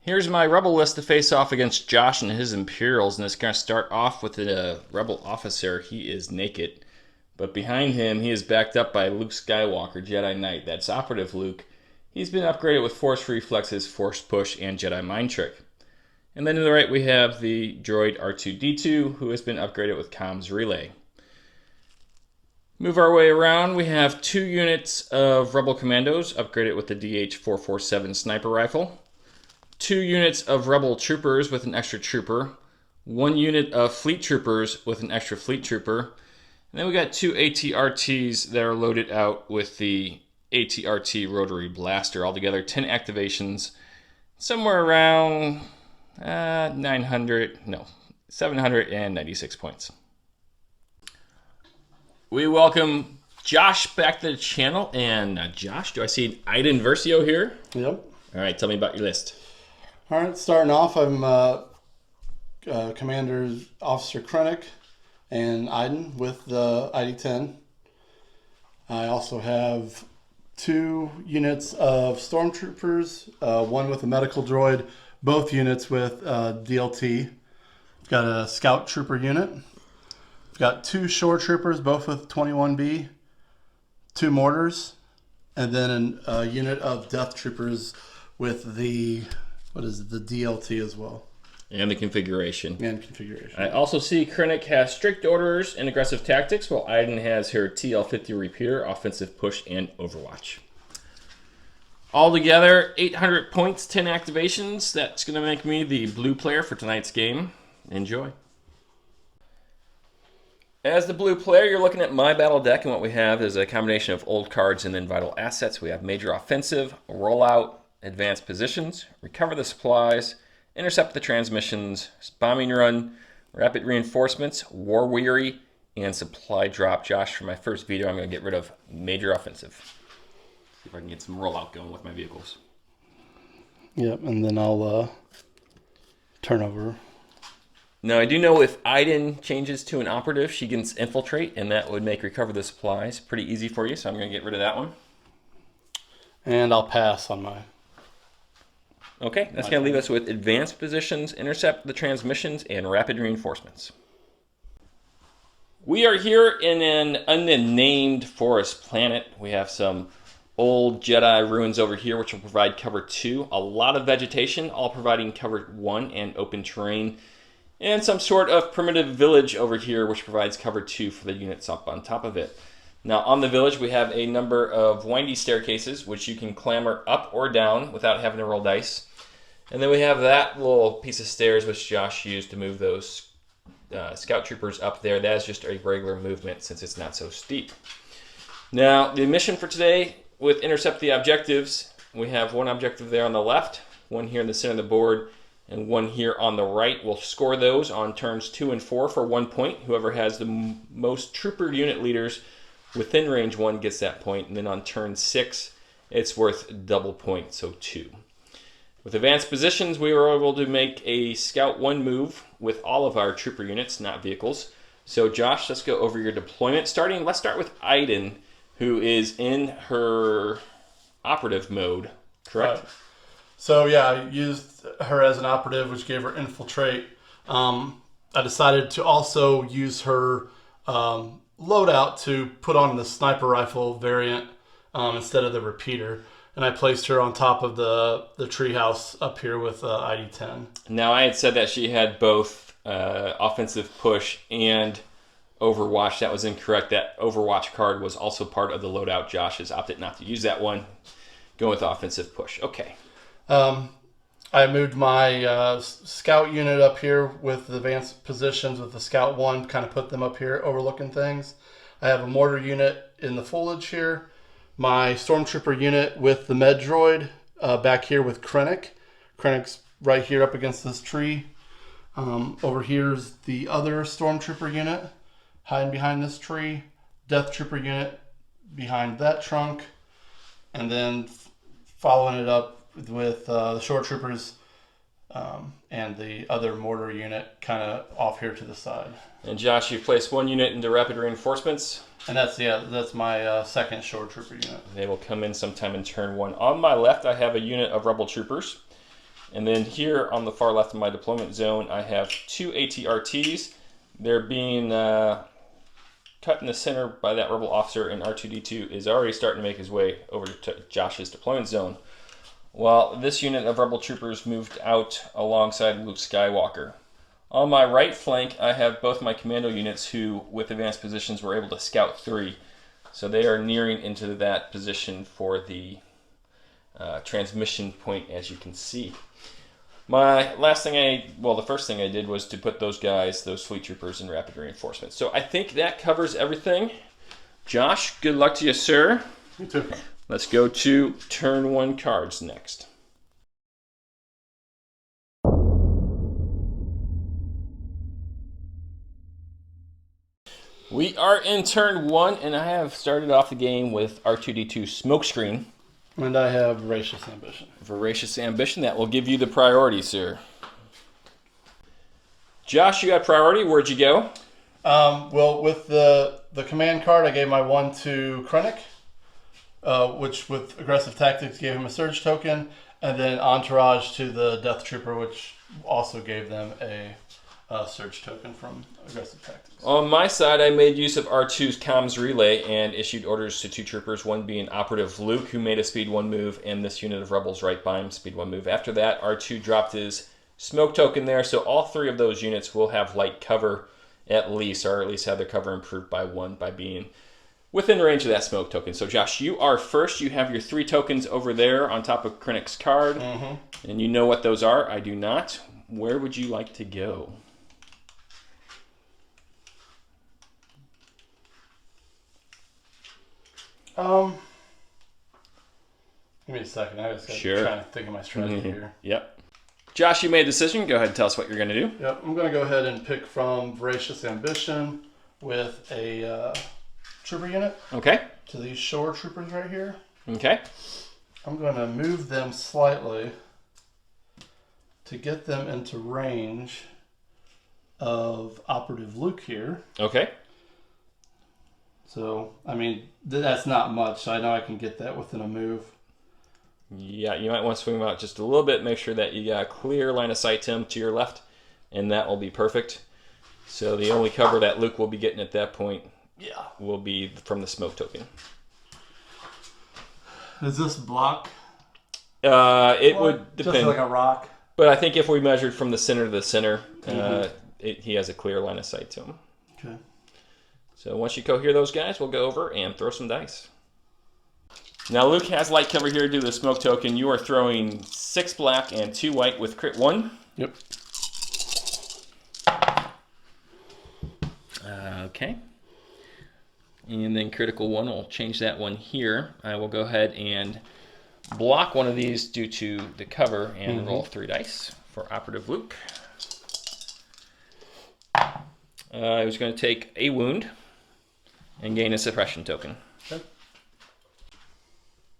Here's my Rebel list to face off against Josh and his Imperials, and it's going to start off with a Rebel officer. He is naked, but behind him he is backed up by Luke Skywalker, Jedi Knight. That's Operative Luke. He's been upgraded with Force Reflexes, Force Push, and Jedi Mind Trick. And then to the right we have the droid R2-D2, who has been upgraded with Comms Relay. Move our way around, we have 2 units of Rebel Commandos upgraded with the DH-447 Sniper Rifle. 2 units of Rebel Troopers with an extra Trooper, 1 unit of Fleet Troopers with an extra Fleet Trooper, and then we got 2 ATRTs that are loaded out with the ATRT Rotary Blaster. Altogether 10 activations, somewhere around 796 points. We welcome Josh back to the channel, and Josh, do I see Iden Versio here? Yep. All right, tell me about your list. All right, starting off, I'm Commander Officer Krennic and Iden with the ID-10. I also have 2 units of Stormtroopers, 1 with a medical droid, both units with DLT. I've got a Scout Trooper unit. I've got 2 Shore Troopers, both with 21B, 2 mortars, and then a unit of Death Troopers with the DLT as well. And the configuration. I I also see Krennic has strict orders and aggressive tactics, while Iden has her TL-50 repeater, offensive push, and overwatch. Altogether, 800 points, 10 activations. That's going to make me the blue player for tonight's game. Enjoy. As the blue player, you're looking at my battle deck, and what we have is a combination of old cards and then vital assets. We have Major Offensive, Rollout, Advanced Positions, Recover the Supplies, Intercept the Transmissions, Bombing Run, Rapid Reinforcements, War Weary, and Supply Drop. Josh, for my first video, I'm going to get rid of Major Offensive. See if I can get some rollout going with my vehicles. Yep, and then I'll turn over. Now, I do know if Iden changes to an operative, she can infiltrate, and that would make Recover the Supplies pretty easy for you, so I'm going to get rid of that one. And I'll pass on my... Okay, that's going to leave us with Advanced Positions, Intercept the Transmissions, and Rapid Reinforcements. We are here in an unnamed forest planet. We have some old Jedi ruins over here, which will provide cover 2. A lot of vegetation, all providing cover 1 and open terrain. And some sort of primitive village over here, which provides cover 2 for the units up on top of it. Now, on the village, we have a number of windy staircases, which you can clamber up or down without having to roll dice. And then we have that little piece of stairs, which Josh used to move those Scout Troopers up there. That is just a regular movement since it's not so steep. Now, the mission for today with Intercept the Objectives, we have 1 objective there on the left, 1 here in the center of the board, and 1 here on the right. We'll score those on turns 2 and 4 for 1 point. Whoever has the most trooper unit leaders within range 1 gets that point, and then on turn 6, it's worth double point, so 2. With Advanced Positions, we were able to make a Scout 1 move with all of our trooper units, not vehicles. So Josh, let's go over your deployment. Let's start with Iden, who is in her operative mode, correct? So yeah, I used her as an operative, which gave her infiltrate. I decided to also use her loadout to put on the sniper rifle variant instead of the repeater. And I placed her on top of the treehouse up here with ID-10. Now, I had said that she had both offensive push and Overwatch. That was incorrect. That Overwatch card was also part of the loadout. Josh has opted not to use that one. Go with offensive push. Okay. I moved my scout unit up here with the advanced positions with the scout one, kind of put them up here overlooking things. I have a mortar unit in the foliage here. My stormtrooper unit with the med droid back here with Krennic. Krennic's right here up against this tree. Over here's the other stormtrooper unit hiding behind this tree. Death trooper unit behind that trunk. And then following it up with the shore troopers and the other mortar unit kind of off here to the side. And Josh, you've placed one unit into rapid reinforcements. And that's my second shore trooper unit. They will come in sometime in turn 1. On my left, I have a unit of rebel troopers. And then here on the far left of my deployment zone, I have 2 ATRTs. They're being cut in the center by that rebel officer, and R2-D2 is already starting to make his way over to Josh's deployment zone. While this unit of rebel troopers moved out alongside Luke Skywalker. On my right flank, I have both my commando units who, with advanced positions, were able to scout 3. So they are nearing into that position for the transmission point, as you can see. The first thing I did was to put those fleet troopers in rapid reinforcement. So I think that covers everything. Josh, good luck to you, sir. You too. Let's go to turn 1 cards next. We are in turn 1, and I have started off the game with R2-D2 Smokescreen. And I have Voracious Ambition. Voracious Ambition, that will give you the priority, sir. Josh, you got priority. Where'd you go? Well, with the command card, I gave my 1 to Krennic, which with aggressive tactics gave him a surge token, and then Entourage to the Death Trooper, which also gave them a surge token from aggressive tactics. On my side, I made use of R2's comms relay and issued orders to 2 troopers, one being Operative Luke, who made a speed 1 move, and this unit of rebels right by him, speed 1 move. After that, R2 dropped his smoke token there, so all 3 of those units will have light cover at least, or at least have their cover improved by 1 by being within range of that smoke token. So Josh, you are first. You have your 3 tokens over there on top of Krennic's card, and you know what those are. I do not. Where would you like to go? Give me a second. I just got Sure. trying to think of my strategy here. Yep. Josh, you made a decision. Go ahead and tell us what you're going to do. Yep, I'm going to go ahead and pick from Voracious Ambition with a trooper unit Okay. to these shore troopers right here. Okay. I'm going to move them slightly to get them into range of Operative Luke here. Okay. So, I mean, that's not much. So I know I can get that within a move. Yeah, you might want to swing them out just a little bit. Make sure that you got a clear line of sight to him to your left, and that will be perfect. So the only cover that Luke will be getting at that point will be from the smoke token. Is this block? It would depend. Just like a rock? But I think if we measured from the center to the center, he has a clear line of sight to him. Okay. So once you cohere those guys, we'll go over and throw some dice. Now Luke has light cover here due to the smoke token. You are throwing 6 black and 2 white with crit 1. Yep. Okay. And then critical 1, we'll change that one here. I will go ahead and block one of these due to the cover and roll 3 dice for Operative Luke. I was going to take a wound and gain a suppression token. Okay.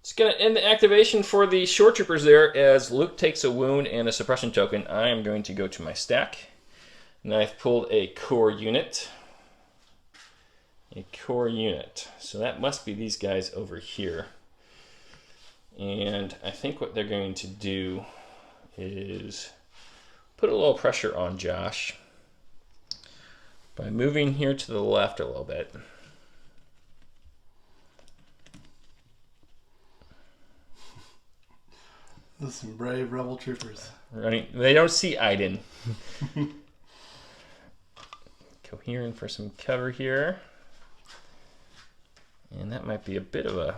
It's going to end the activation for the shore troopers there. As Luke takes a wound and a suppression token, I am going to go to my stack. And I've pulled a core unit. A core unit. So that must be these guys over here. And I think what they're going to do is put a little pressure on Josh by moving here to the left a little bit. Those are some brave rebel troopers. Right? They don't see Iden. Cohering for some cover here. And that might be a bit of a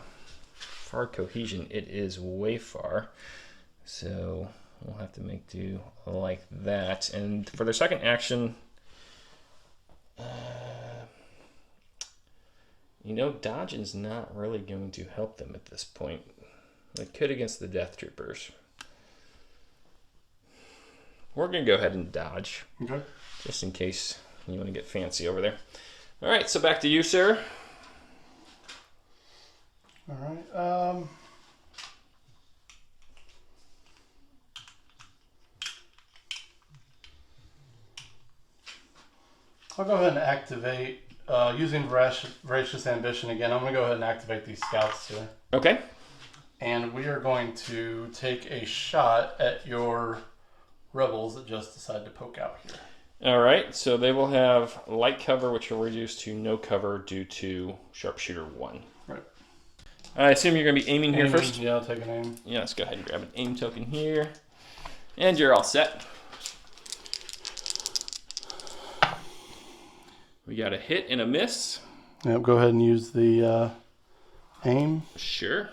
far cohesion. It is way far. So we'll have to make do like that. And for their second action, you know, dodge is not really going to help them at this point. It could against the Death Troopers. We're going to go ahead and dodge. Okay. Just in case you want to get fancy over there. All right, so back to you, sir. All right. I'll go ahead and activate, using Voracious Ambition again, I'm going to go ahead and activate these scouts here. Okay. And we are going to take a shot at your rebels that just decide to poke out here. All right, so they will have light cover, which will reduce to no cover due to Sharpshooter 1. Right. I assume you're going to be aiming here first? Yeah, I'll take an aim. Yeah, let's go ahead and grab an aim token here. And you're all set. We got a hit and a miss. Yep, go ahead and use the aim. Sure.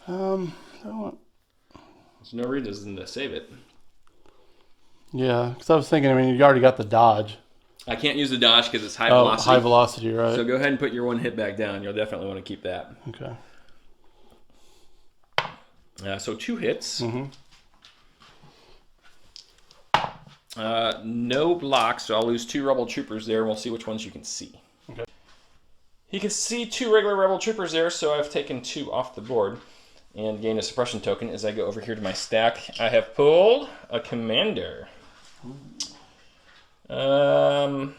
I don't want... There's no reason to save it. Yeah, because I was thinking, I mean, you already got the dodge. I can't use the dodge because it's high velocity. High velocity, right. So go ahead and put your one hit back down. You'll definitely want to keep that. Okay. So 2 hits. Mm-hmm. No blocks, so I'll lose 2 Rebel Troopers there, and we'll see which ones you can see. Okay. You can see 2 regular Rebel Troopers there, so I've taken 2 off the board and gained a suppression token. As I go over here to my stack, I have pulled a Commander. Right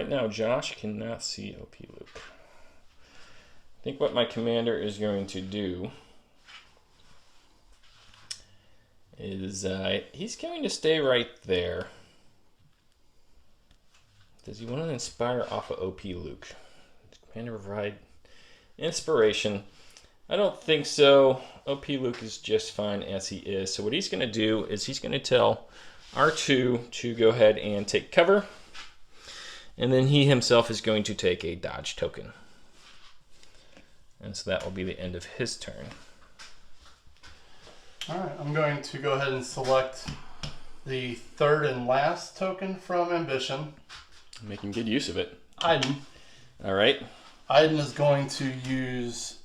now, Josh cannot see OP Luke. I think what my Commander is going to do is he's going to stay right there. Does he want to inspire off of OP Luke? Does Commander provide inspiration? I don't think so. OP Luke is just fine as he is. So what he's going to do is he's going to tell R2 to go ahead and take cover. And then he himself is going to take a dodge token. And so that will be the end of his turn. All right, I'm going to go ahead and select the third and last token from Ambition. Making good use of it. Iden. All right. Iden is going to use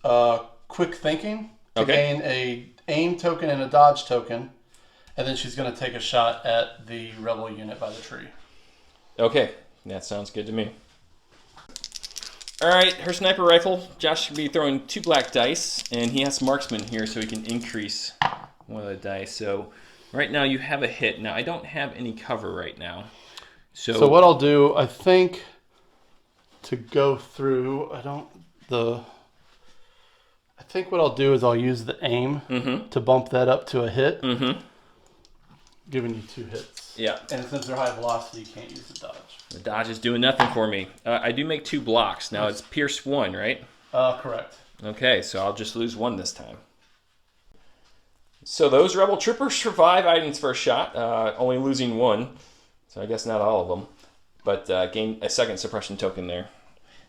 Quick Thinking to gain a aim token and a dodge token, and then she's going to take a shot at the rebel unit by the tree. Okay, that sounds good to me. All right, her sniper rifle. Josh should be throwing 2 black dice, and he has marksman here, so he can increase one of the dice. So right now you have a hit. Now I don't have any cover right now. So what I'll do, I think, to go through, I think what I'll do is I'll use the aim to bump that up to a hit, giving you 2 hits. Yeah. And since they're high velocity, you can't use the dodge. The dodge is doing nothing for me. I do make 2 blocks. Now it's Pierce 1, right? Correct. Okay, so I'll just lose 1 this time. So those Rebel Troopers survive Iden's first shot, only losing 1. So I guess not all of them. But gain a second suppression token there.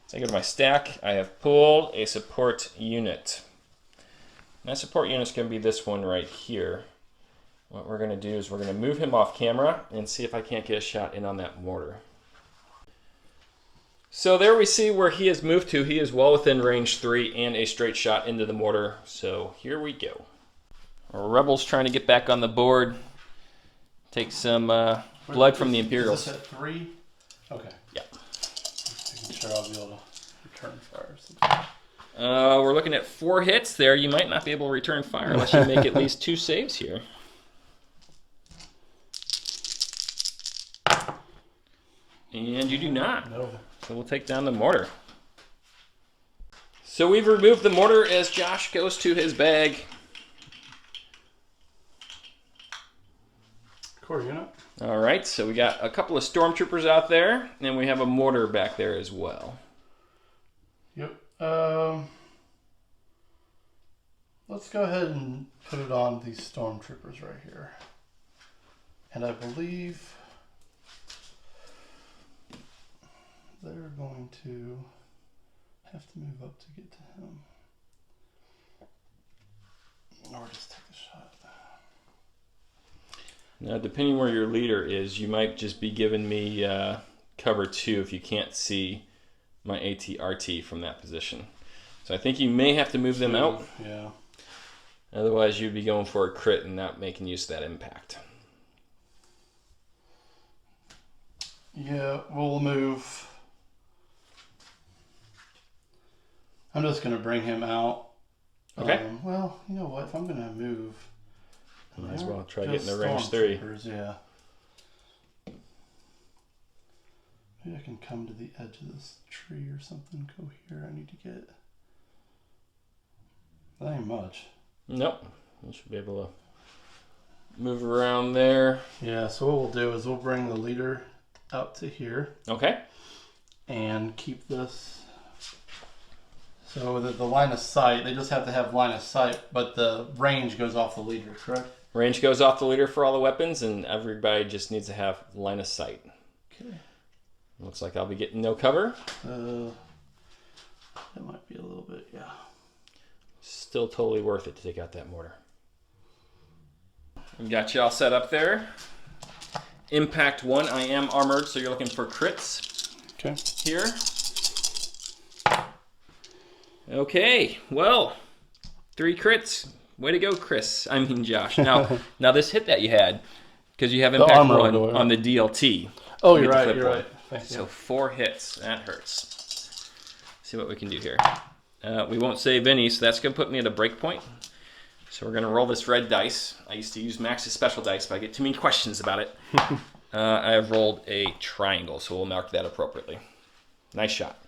So I go to my stack. I have pulled a support unit. My support unit's going to be this one right here. What we're going to do is we're going to move him off camera and see if I can't get a shot in on that mortar. So there we see where he has moved to. He is well within range 3 and a straight shot into the mortar. So here we go. Our Rebels trying to get back on the board. Take some blood from the Imperials. Is this at 3? Okay. Yeah. Just making sure I'll be able to return fire. We're looking at 4 hits there. You might not be able to return fire unless you make at least 2 saves here. And you do not. No. So we'll take down the mortar. So we've removed the mortar as Josh goes to his bag. Core unit. All right, so we got a couple of stormtroopers out there, and we have a mortar back there as well. Yep. Let's go ahead and put it on these stormtroopers right here. And I believe they're going to have to move up to get to him. Or just take the shot. Now, depending where your leader is, you might just be giving me cover 2 if you can't see my AT-RT from that position. So I think you may have to move them out. Yeah. Otherwise, you'd be going for a crit and not making use of that impact. Yeah, we'll move. I'm just going to bring him out. Okay. Well, you know what? If I'm going to move, might as well try getting the range 3. Yeah. Maybe I can come to the edge of this tree or something. Go here. I need to get. That ain't much. Nope. We should be able to move around there. Yeah, so what we'll do is we'll bring the leader out to here. Okay. And keep this. So that the line of sight, they just have to have line of sight, but the range goes off the leader, correct? Range goes off the leader for all the weapons, and everybody just needs to have line of sight. Okay. Looks like I'll be getting no cover. That might be a little bit, yeah. Still totally worth it to take out that mortar. Got you all set up there. Impact 1, I am armored, so you're looking for crits. Okay. Here. Okay, well, 3 crits. Way to go, Chris. I mean, Josh. Now this hit that you had, because you have impact 1 on the DLT. Oh, you're right. You're right. Thank you. So 4 hits. That hurts. See what we can do here. We won't save any, so that's going to put me at a break point. So we're going to roll this red dice. I used to use Max's special dice, but I get too many questions about it. I have rolled a triangle, so we'll mark that appropriately. Nice shot.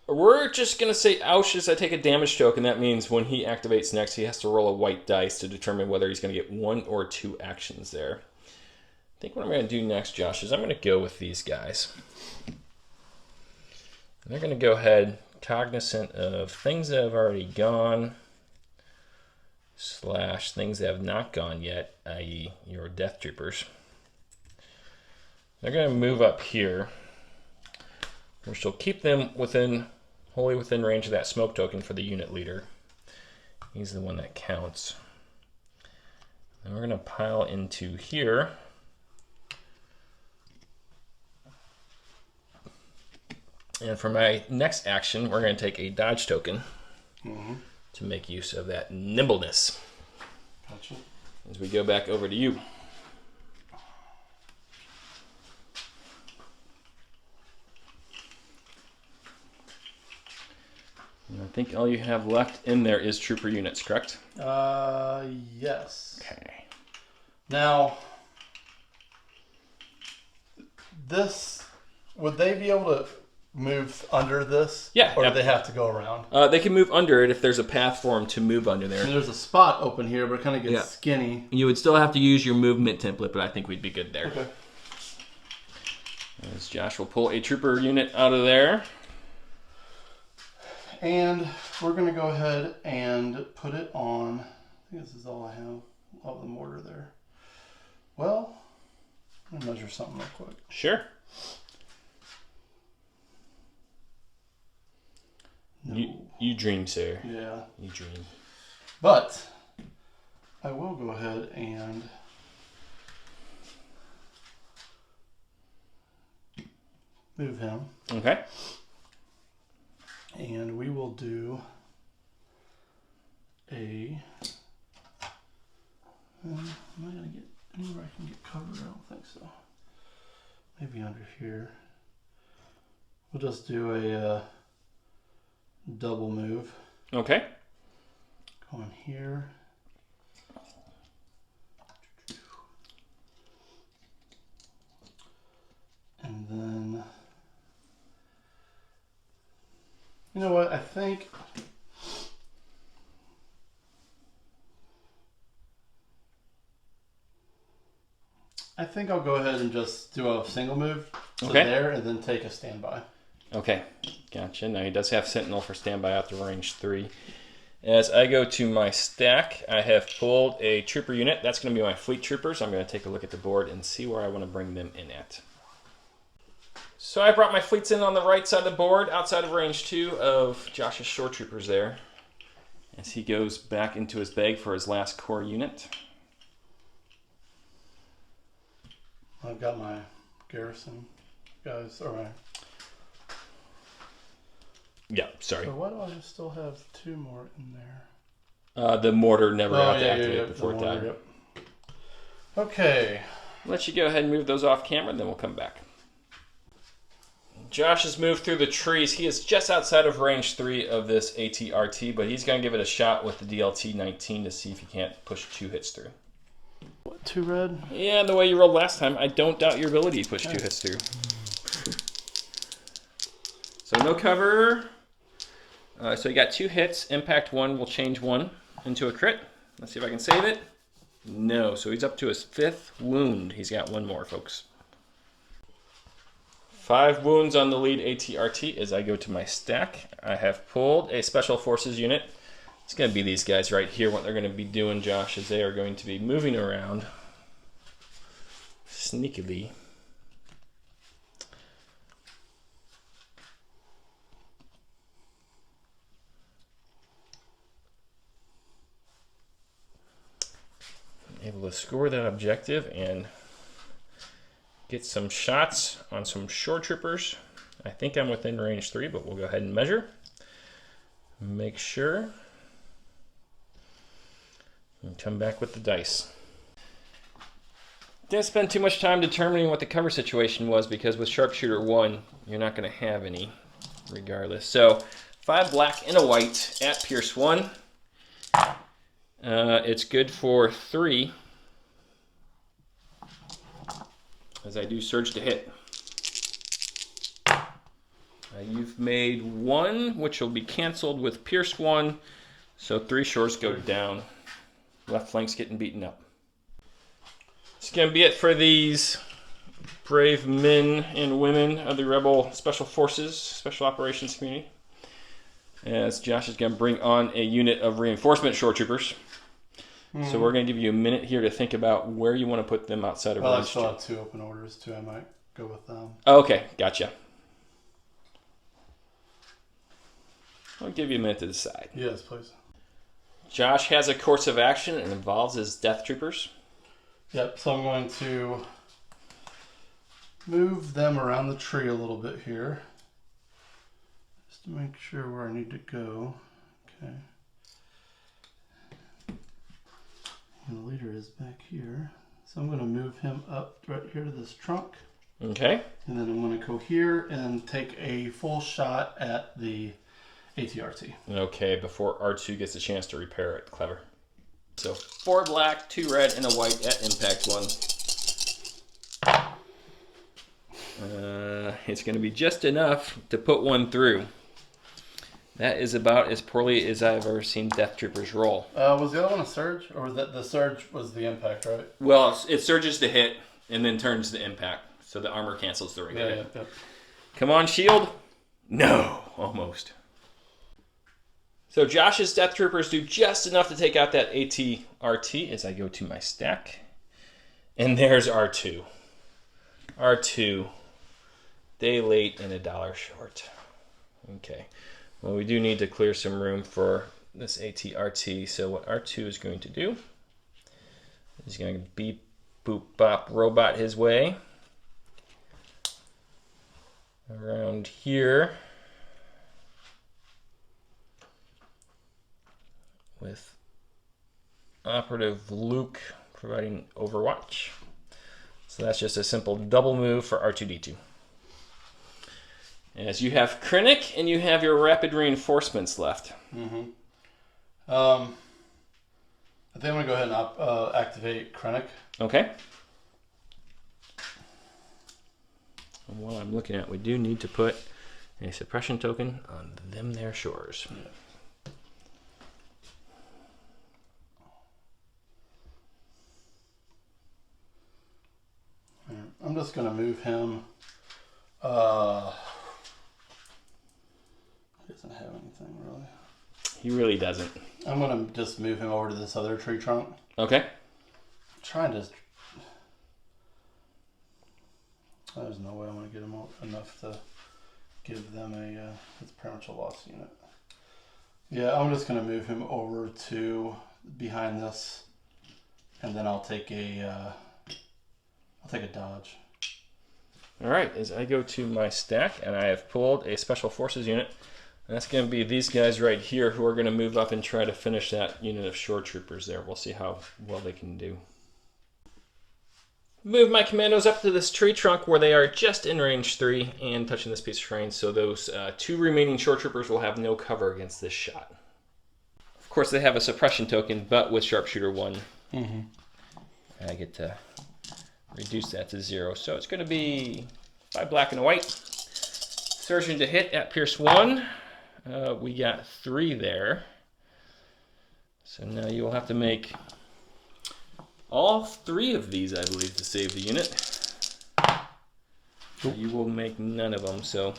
We're just going to say ouch as I take a damage token. That means when he activates next, he has to roll a white dice to determine whether he's going to get 1 or 2 actions there. I think what I'm going to do next, Josh, is I'm going to go with these guys. And they're going to go ahead, cognizant of things that have already gone, / things that have not gone yet, i.e. your Death Troopers. They're going to move up here, which will keep them wholly within range of that smoke token for the unit leader. He's the one that counts. And we're going to pile into here. And for my next action, we're going to take a dodge token to make use of that nimbleness. Gotcha. As we go back over to you. And I think all you have left in there is trooper units, correct? Yes. Okay. Now, this, would they be able to move under this? Yeah. Or do they have to go around? They can move under it if there's a path for them to move under there. And there's a spot open here, but it kind of gets skinny. You would still have to use your movement template, but I think we'd be good there. Okay. As Josh will pull a trooper unit out of there. And we're going to go ahead and put it on. I think this is all I have of the mortar there. Well, I'm going to measure something real quick. Sure. No. You dream, sir. Yeah. You dream. But I will go ahead and move him. Okay. And we will do a... am I going to get anywhere I can get covered? I don't think so. Maybe under here. We'll just do a double move. Okay. Going here. And then... you know what? I think I'll go ahead and just do a single move to there and then take a standby. Okay, gotcha. Now he does have Sentinel for standby after range 3. As I go to my stack, I have pulled a trooper unit. That's going to be my fleet troopers. I'm going to take a look at the board and see where I want to bring them in at. So I brought my fleets in on the right side of the board, outside of range 2 of Josh's shore troopers there, as he goes back into his bag for his last core unit. I've got my garrison guys. All right. Yeah, sorry. So why do I still have 2 more in there? The mortar never got to activate before it died. Yep. Okay. Let you go ahead and move those off camera, then we'll come back. Josh has moved through the trees. He is just outside of range 3 of this ATRT, but he's going to give it a shot with the DLT-19 to see if he can't push 2 hits through. What, 2 red? Yeah, the way you rolled last time, I don't doubt your ability to push 2 hits through. So no cover. So you got 2 hits. Impact 1 will change 1 into a crit. Let's see if I can save it. No, so he's up to his 5th wound. He's got 1 more, folks. 5 wounds on the lead ATRT as I go to my stack. I have pulled a Special Forces unit. It's going to be these guys right here. What they're going to be doing, Josh, is they are going to be moving around sneakily. Able to score that objective and get some shots on some shore troopers. I think I'm within range 3, but we'll go ahead and measure. Make sure. And come back with the dice. Didn't spend too much time determining what the cover situation was because with Sharpshooter 1, you're not going to have any regardless. So 5 black and a white at Pierce 1. It's good for 3. As I do surge to hit. You've made 1, which will be canceled with Pierce 1. So 3 shores go down. Left flank's getting beaten up. It's going to be it for these brave men and women of the Rebel Special Forces, Special Operations community. As Josh is going to bring on a unit of reinforcement shore troopers. So we're going to give you a minute here to think about where you want to put them outside of range. I still have 2 open orders too. I might go with them. Okay, gotcha. I'll give you a minute to decide. Yes, please. Josh has a course of action and involves his death troopers. Yep, so I'm going to move them around the tree a little bit here. Just to make sure where I need to go. Okay. And the leader is back here. So I'm going to move him up right here to this trunk. Okay. And then I'm going to go here and take a full shot at the ATRT. Okay, before R2 gets a chance to repair it. Clever. So 4 black, 2 red, and a white at impact 1. It's going to be just enough to put 1 through. That is about as poorly as I've ever seen Death Troopers roll. Was the other one a surge? Or was that the surge was the impact, right? Well, it surges to hit and then turns to impact. So the armor cancels the regular hit. Yeah. Come on, shield. No, almost. So Josh's Death Troopers do just enough to take out that ATRT as I go to my stack. And there's R2. R2. Day late and $1 short. Okay. Well, we do need to clear some room for this ATRT. So what R2 is going to do is going to beep, boop, bop, robot his way around here with Operative Luke providing Overwatch. So that's just a simple double move for R2-D2. As you have Krennic and you have your rapid reinforcements left. Mm-hmm. I think I'm going to go ahead and activate Krennic. Okay. And while I'm looking at it, we do need to put a suppression token on them there shores. Yeah. I'm just going to move him. He doesn't have anything really. He really doesn't. I'm going to just move him over to this other tree trunk. Okay. Trying to... There's no way I'm going to get him enough to give them a... it's pretty much a lost unit. Yeah, I'm just going to move him over to behind this. And then I'll take a take a dodge. All right, as I go to my stack, and I have pulled a Special Forces unit. And that's going to be these guys right here who are going to move up and try to finish that unit of shore troopers there. We'll see how well they can do. Move my commandos up to this tree trunk where they are just in range 3 and touching this piece of terrain, so those 2 remaining shore troopers will have no cover against this shot. Of course, they have a suppression token, but with Sharpshooter 1, I get to reduce that to 0. So it's going to be 5 black and a white. Surgeon to hit at Pierce 1. We got 3 there. So now you will have to make all 3 of these, I believe, to save the unit. So you will make none of them. So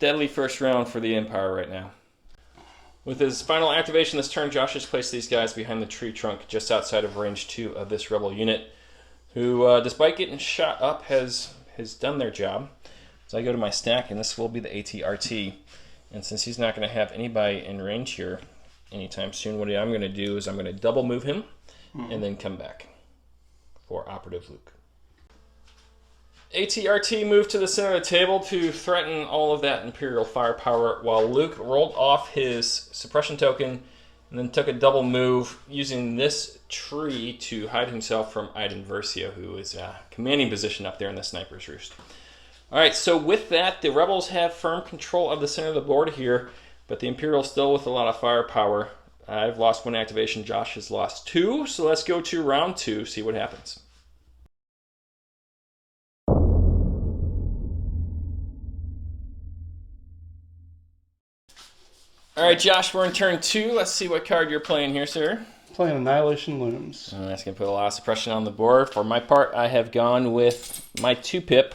deadly first round for the Empire right now. With his final activation this turn, Josh has placed these guys behind the tree trunk just outside of range 2 of this rebel unit, who, despite getting shot up, has done their job. So I go to my stack, and this will be the ATRT. And since he's not going to have anybody in range here anytime soon, what I'm going to do is I'm going to double move him and then come back for Operative Luke. ATRT moved to the center of the table to threaten all of that Imperial firepower, while Luke rolled off his suppression token and then took a double move using this tree to hide himself from Iden Versio, who is a commanding position up there in the sniper's roost. All right, so with that, the Rebels have firm control of the center of the board here, but the Imperial still with a lot of firepower. I've lost 1 activation, Josh has lost 2, so let's go to round 2, see what happens. All right, Josh, we're in turn 2. Let's see what card you're playing here, sir. Playing Annihilation Looms. That's going to put a lot of suppression on the board. For my part, I have gone with my 2-pip,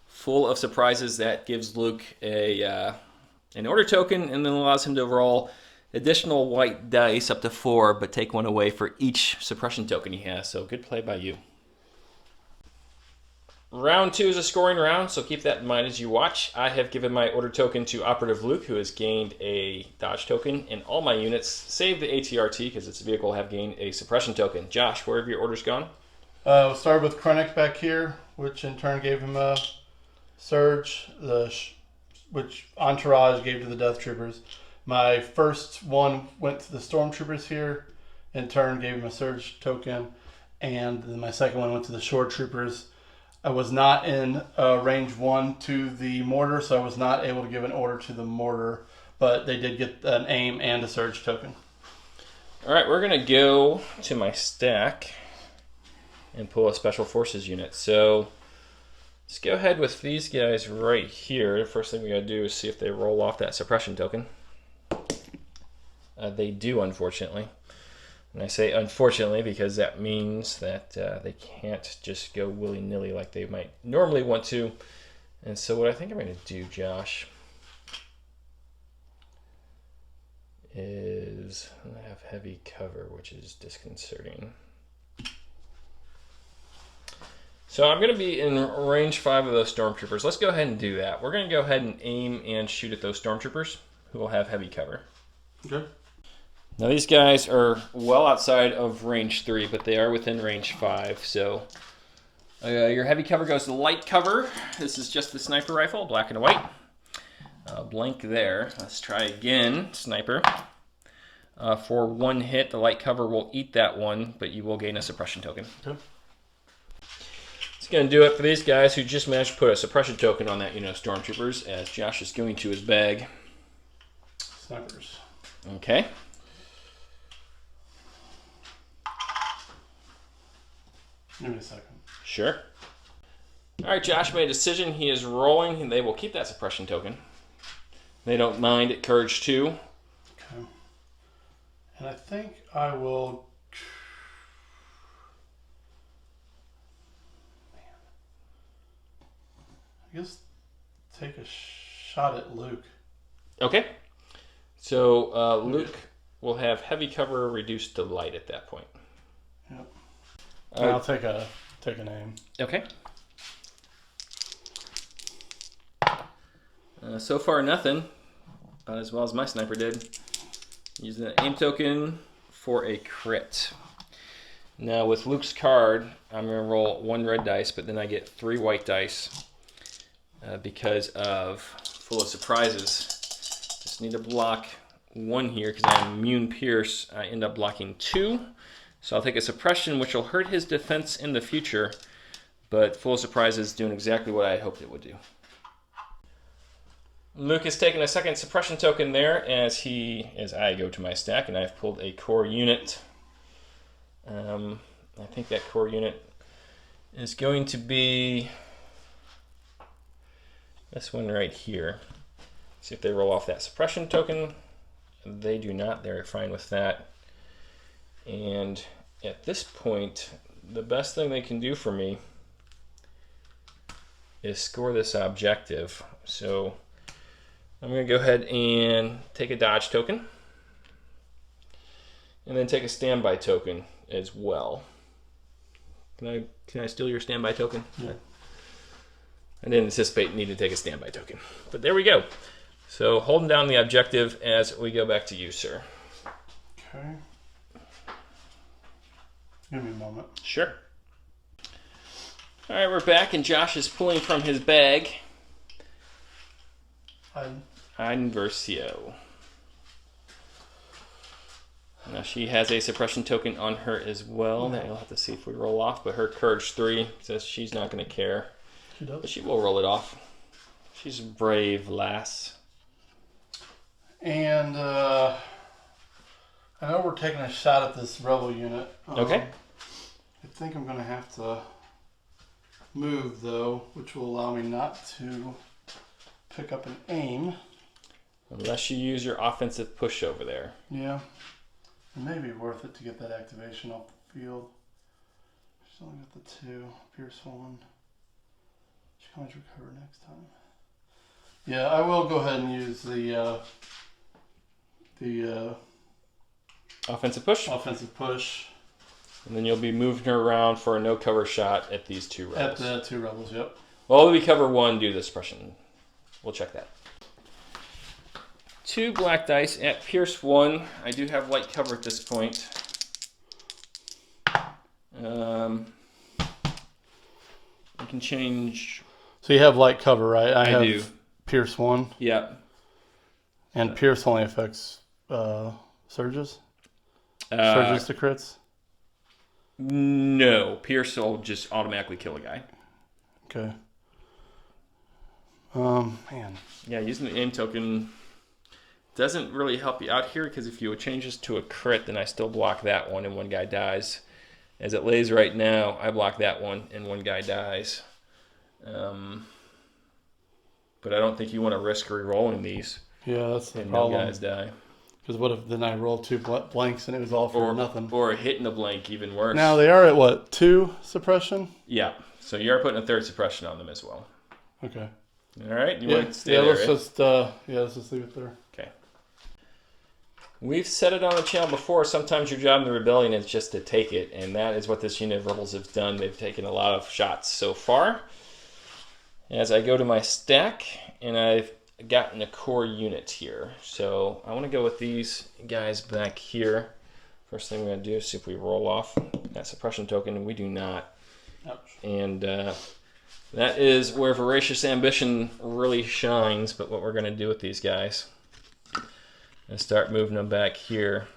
full of surprises that gives Luke an order token and then allows him to roll additional white dice up to 4, but take 1 away for each suppression token he has. So good play by you. Round 2 is a scoring round, so keep that in mind as you watch. I have given my order token to Operative Luke, who has gained a dodge token, and all my units, save the ATRT, because its vehicle, have gained a suppression token. Josh, where have your orders gone? We started with Krennic back here, which in turn gave him a surge, which Entourage gave to the Death Troopers. My first one went to the Stormtroopers here, in turn gave him a surge token, and then my second one went to the Shore Troopers. I was not in range 1 to the mortar, so I was not able to give an order to the mortar, but they did get an aim and a surge token. All right, we're going to go to my stack and pull a Special Forces unit. So let's go ahead with these guys right here. The first thing we got to do is see if they roll off that suppression token. They do, unfortunately. And I say unfortunately because that means that they can't just go willy-nilly like they might normally want to. And so what I think I'm going to do, Josh, is I have heavy cover, which is disconcerting. So I'm going to be in range 5 of those Stormtroopers. Let's go ahead and do that. We're going to go ahead and aim and shoot at those Stormtroopers who will have heavy cover. Okay. Now these guys are well outside of range 3, but they are within range 5. So your heavy cover goes to light cover. This is just the sniper rifle, black and white. Blank there. Let's try again, sniper. For 1 hit, the light cover will eat that one, but you will gain a suppression token. Okay. It's going to do it for these guys who just managed to put a suppression token on that, Stormtroopers, as Josh is going to his bag. Snipers. Okay. Give me a second. Sure. All right, Josh made a decision. He is rolling, and they will keep that suppression token. They don't mind at Courage 2. Okay. And I think I will... I guess take a shot at Luke. Okay. So Luke will have heavy cover reduced to light at that point. Yep. I'll take an aim. Okay. So far, nothing. Not as well as my sniper did. Using an aim token for a crit. Now with Luke's card, I'm going to roll 1 red dice, but then I get 3 white dice because of Full of Surprises. Just need to block 1 here because I'm immune pierce. I end up blocking 2. So I'll take a suppression, which will hurt his defense in the future, but Full of Surprises is doing exactly what I had hoped it would do. Luke has taken a second suppression token there as I go to my stack, and I've pulled a core unit. I think that core unit is going to be this one right here. See if they roll off that suppression token. They do not. They're fine with that. And at this point, the best thing they can do for me is score this objective. So I'm going to go ahead and take a dodge token. And then take a standby token as well. Can I steal your standby token? Yeah. I didn't anticipate needing to take a standby token. But there we go. So holding down the objective as we go back to you, sir. Okay. Give me a moment. Sure. All right, we're back, and Josh is pulling from his bag. Iden Versio. Now she has a suppression token on her as well that you'll have to see if we roll off, but her Courage 3 says she's not going to care. She does. But she will roll it off. She's a brave lass. And I know we're taking a shot at this rebel unit. Okay. I think I'm going to have to move, though, which will allow me not to pick up an aim. Unless you use your offensive push over there. Yeah. It may be worth it to get that activation off the field. She's only got the 2. Pierce 1. She can always recover next time. Yeah, I will go ahead and use the Offensive push. offensive push And then you'll be moving her around for a no cover shot at these 2 rebels. at the 2 rebels, yep. Well, we cover 1 due to the suppression. We'll check that. 2 black dice at Pierce 1. I do have light cover at this point. You can change. So you have light cover, right? I have do. Pierce 1. Yeah. And Pierce only affects surges? Surges to crits? No. Pierce will just automatically kill a guy. Okay. Man. Yeah, using the aim token doesn't really help you out here because if you would change this to a crit, then I still block that one and 1 guy dies. As it lays right now, I block that one and 1 guy dies. But I don't think you want to risk re-rolling these. Yeah, that's the and problem. no guys die. Because what if then I roll 2 blanks and it was all for nothing? Or hitting a blank, even worse. Now they are at what? 2 suppression? Yeah, so you are putting a 3rd suppression on them as well. Okay. All right, you want to stay there, let's right? let's just leave it there. Okay. We've said it on the channel before. Sometimes your job in the rebellion is just to take it, and that is what this unit of rebels have done. They've taken a lot of shots so far. As I go to my stack, and I've gotten a core unit here. So I want to go with these guys back here. First thing we're going to do is see if we roll off that suppression token, and we do not. Ouch. And that is where Voracious Ambition really shines, but what we're going to do with these guys is start moving them back here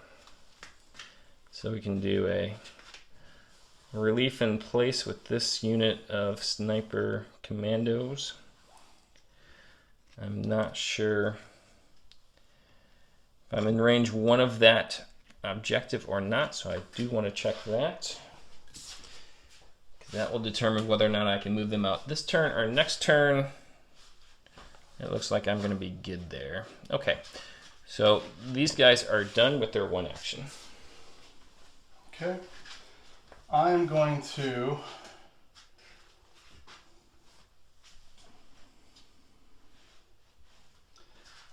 so we can do a relief in place with this unit of sniper commandos. I'm not sure if I'm in range 1 of that objective or not, so I do want to check that. That will determine whether or not I can move them out this turn or next turn. It looks like I'm going to be good there. Okay, so these guys are done with their 1 action. Okay. I'm going to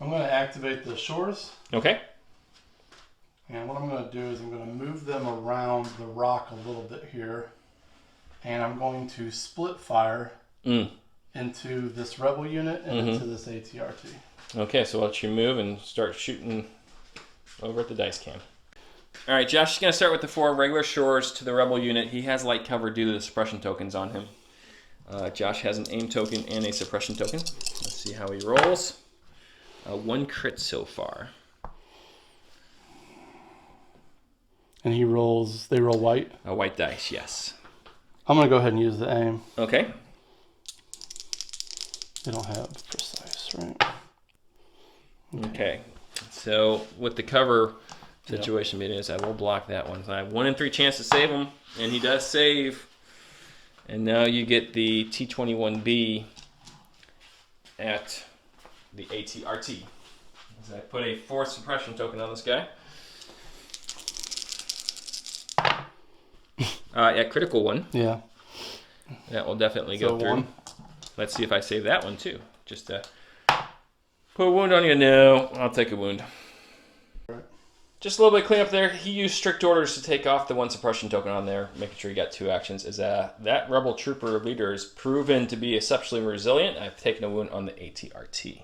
activate the shores. Okay. And what I'm going to do is I'm going to move them around the rock a little bit here. And I'm going to split fire into this rebel unit and into this ATRT. Okay, so I'll let you move and start shooting over at the dice cam. All right, Josh is going to start with the 4 regular shores to the rebel unit. He has light cover due to the suppression tokens on him. Josh has an aim token and a suppression token. Let's see how he rolls. 1 crit so far. And they roll white? A white dice, yes. I'm going to go ahead and use the aim. Okay. They don't have precise, right? Okay. So with the cover situation being is, I will block that one. So I have 1 in 3 chance to save him, and he does save. And now you get the T-21B at the ATRT. So I put a 4th suppression token on this guy. Yeah, critical 1. Yeah. That will definitely go through. 1. Let's see if I save that one too. Just to put a wound on you. No, I'll take a wound. Right. Just a little bit of cleanup there. He used strict orders to take off the 1 suppression token on there, making sure he got 2 actions. That rebel trooper leader is proven to be exceptionally resilient. I've taken a wound on the ATRT.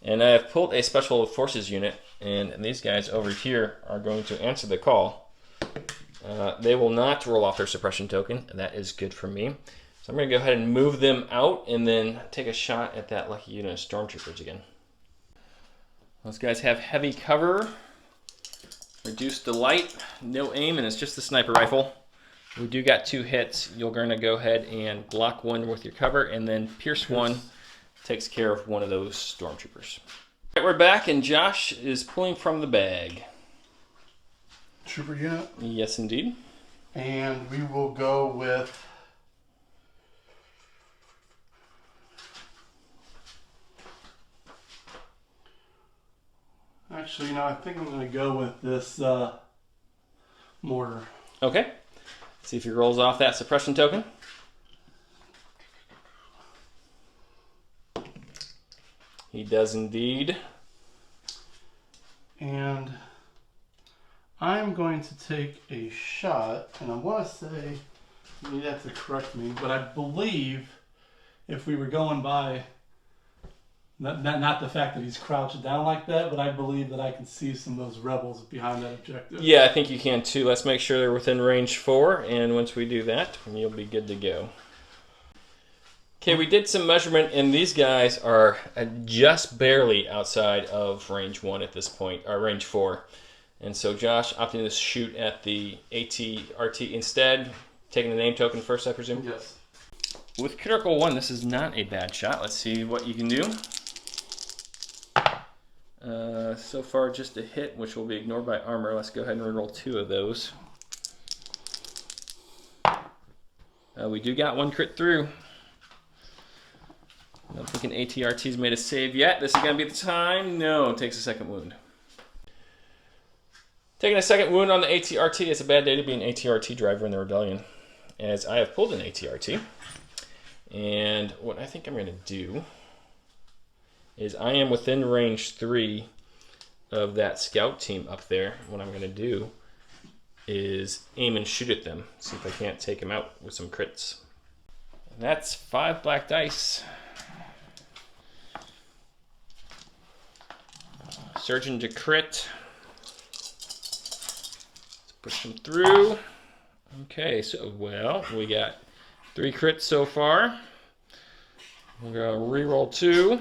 And I have pulled a special forces unit, and these guys over here are going to answer the call. They will not roll off their suppression token, and that is good for me. So I'm going to go ahead and move them out and then take a shot at that lucky unit of stormtroopers again. Those guys have heavy cover, reduced the light, no aim, and it's just the sniper rifle. We do got 2 hits. You're going to go ahead and block 1 with your cover, and then pierce 1 takes care of 1 of those stormtroopers. All right, we're back, and Josh is pulling from the bag. Trooper unit. Yes, indeed. And we will go with... Actually, I think I'm going to go with this mortar. Okay. See if he rolls off that suppression token. He does indeed. And I'm going to take a shot, and I want to say, you'd have to correct me, but I believe if we were going by, not the fact that he's crouched down like that, but I believe that I can see some of those rebels behind that objective. Yeah, I think you can too. Let's make sure they're within range 4, and once we do that, you'll be good to go. Okay, we did some measurement, and these guys are just barely outside of range 1 at this point, or range 4. And so Josh opting to shoot at the ATRT instead, taking the name token first, I presume? Yes. With critical 1, this is not a bad shot. Let's see what you can do. So far, just a hit, which will be ignored by armor. Let's go ahead and reroll 2 of those. We do got 1 crit through. I don't think an ATRT's made a save yet. This is going to be the time. No, takes a 2nd wound. Taking a 2nd wound on the ATRT. It's a bad day to be an ATRT driver in the Rebellion, as I have pulled an ATRT. And what I think I'm going to do is I am within range 3 of that scout team up there. What I'm going to do is aim and shoot at them. See if I can't take them out with some crits. And that's 5 black dice. Surgeon to crit. Let's push them through. Okay, so, well, we got 3 crits so far. We're going to reroll 2.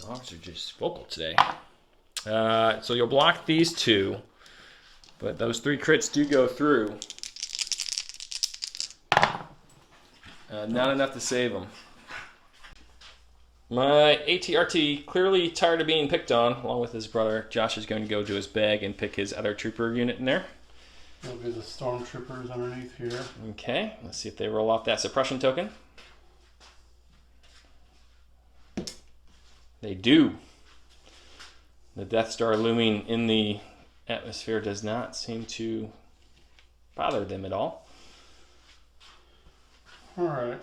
Dogs are just vocal today. So you'll block these 2, but those 3 crits do go through. Not enough to save them. My ATRT, clearly tired of being picked on, along with his brother. Josh is going to go to his bag and pick his other trooper unit in there. There'll be the stormtroopers underneath here. Okay, let's see if they roll off that suppression token. They do. The Death Star looming in the atmosphere does not seem to bother them at all. All right.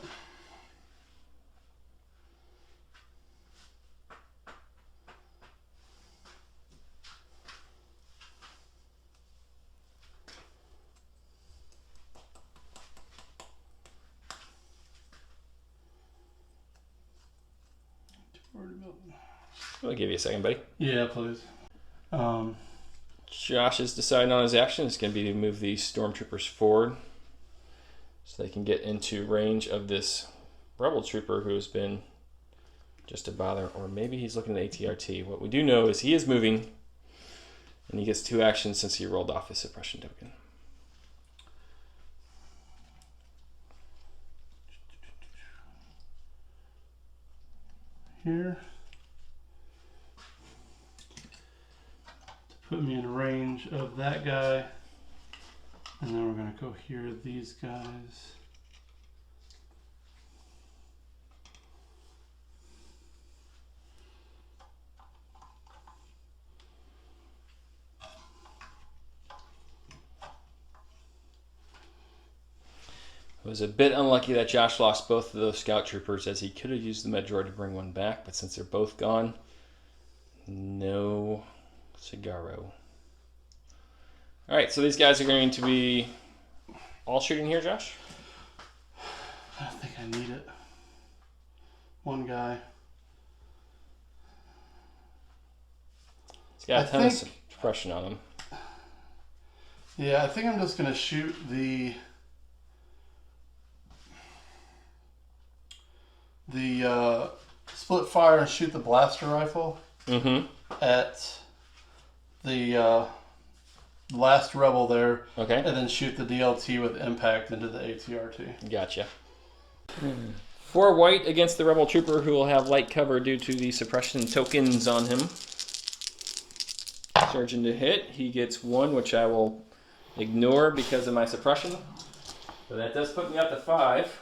I'll give you a second, buddy. Yeah, please. Josh is deciding on his action. It's going to be to move these stormtroopers forward so they can get into range of this rebel trooper who has been just a bother. Or maybe he's looking at ATRT. What we do know is he is moving, and he gets 2 actions since he rolled off his suppression token. Here. To put me in range of that guy. And then we're going to go here, these guys. It was a bit unlucky that Josh lost both of those scout troopers, as he could have used the Medroid to bring one back, but since they're both gone, no cigarro. Alright, so these guys are going to be all shooting here, Josh? I think I need it. One guy. He's got a ton of suppression on him. Yeah, I think I'm just going to shoot the split fire and shoot the blaster rifle at the last rebel there. Okay. And then shoot the DLT with impact into the ATRT. Gotcha. 4 white against the rebel trooper who will have light cover due to the suppression tokens on him. Surgeon to hit. He gets 1, which I will ignore because of my suppression. So that does put me up to 5.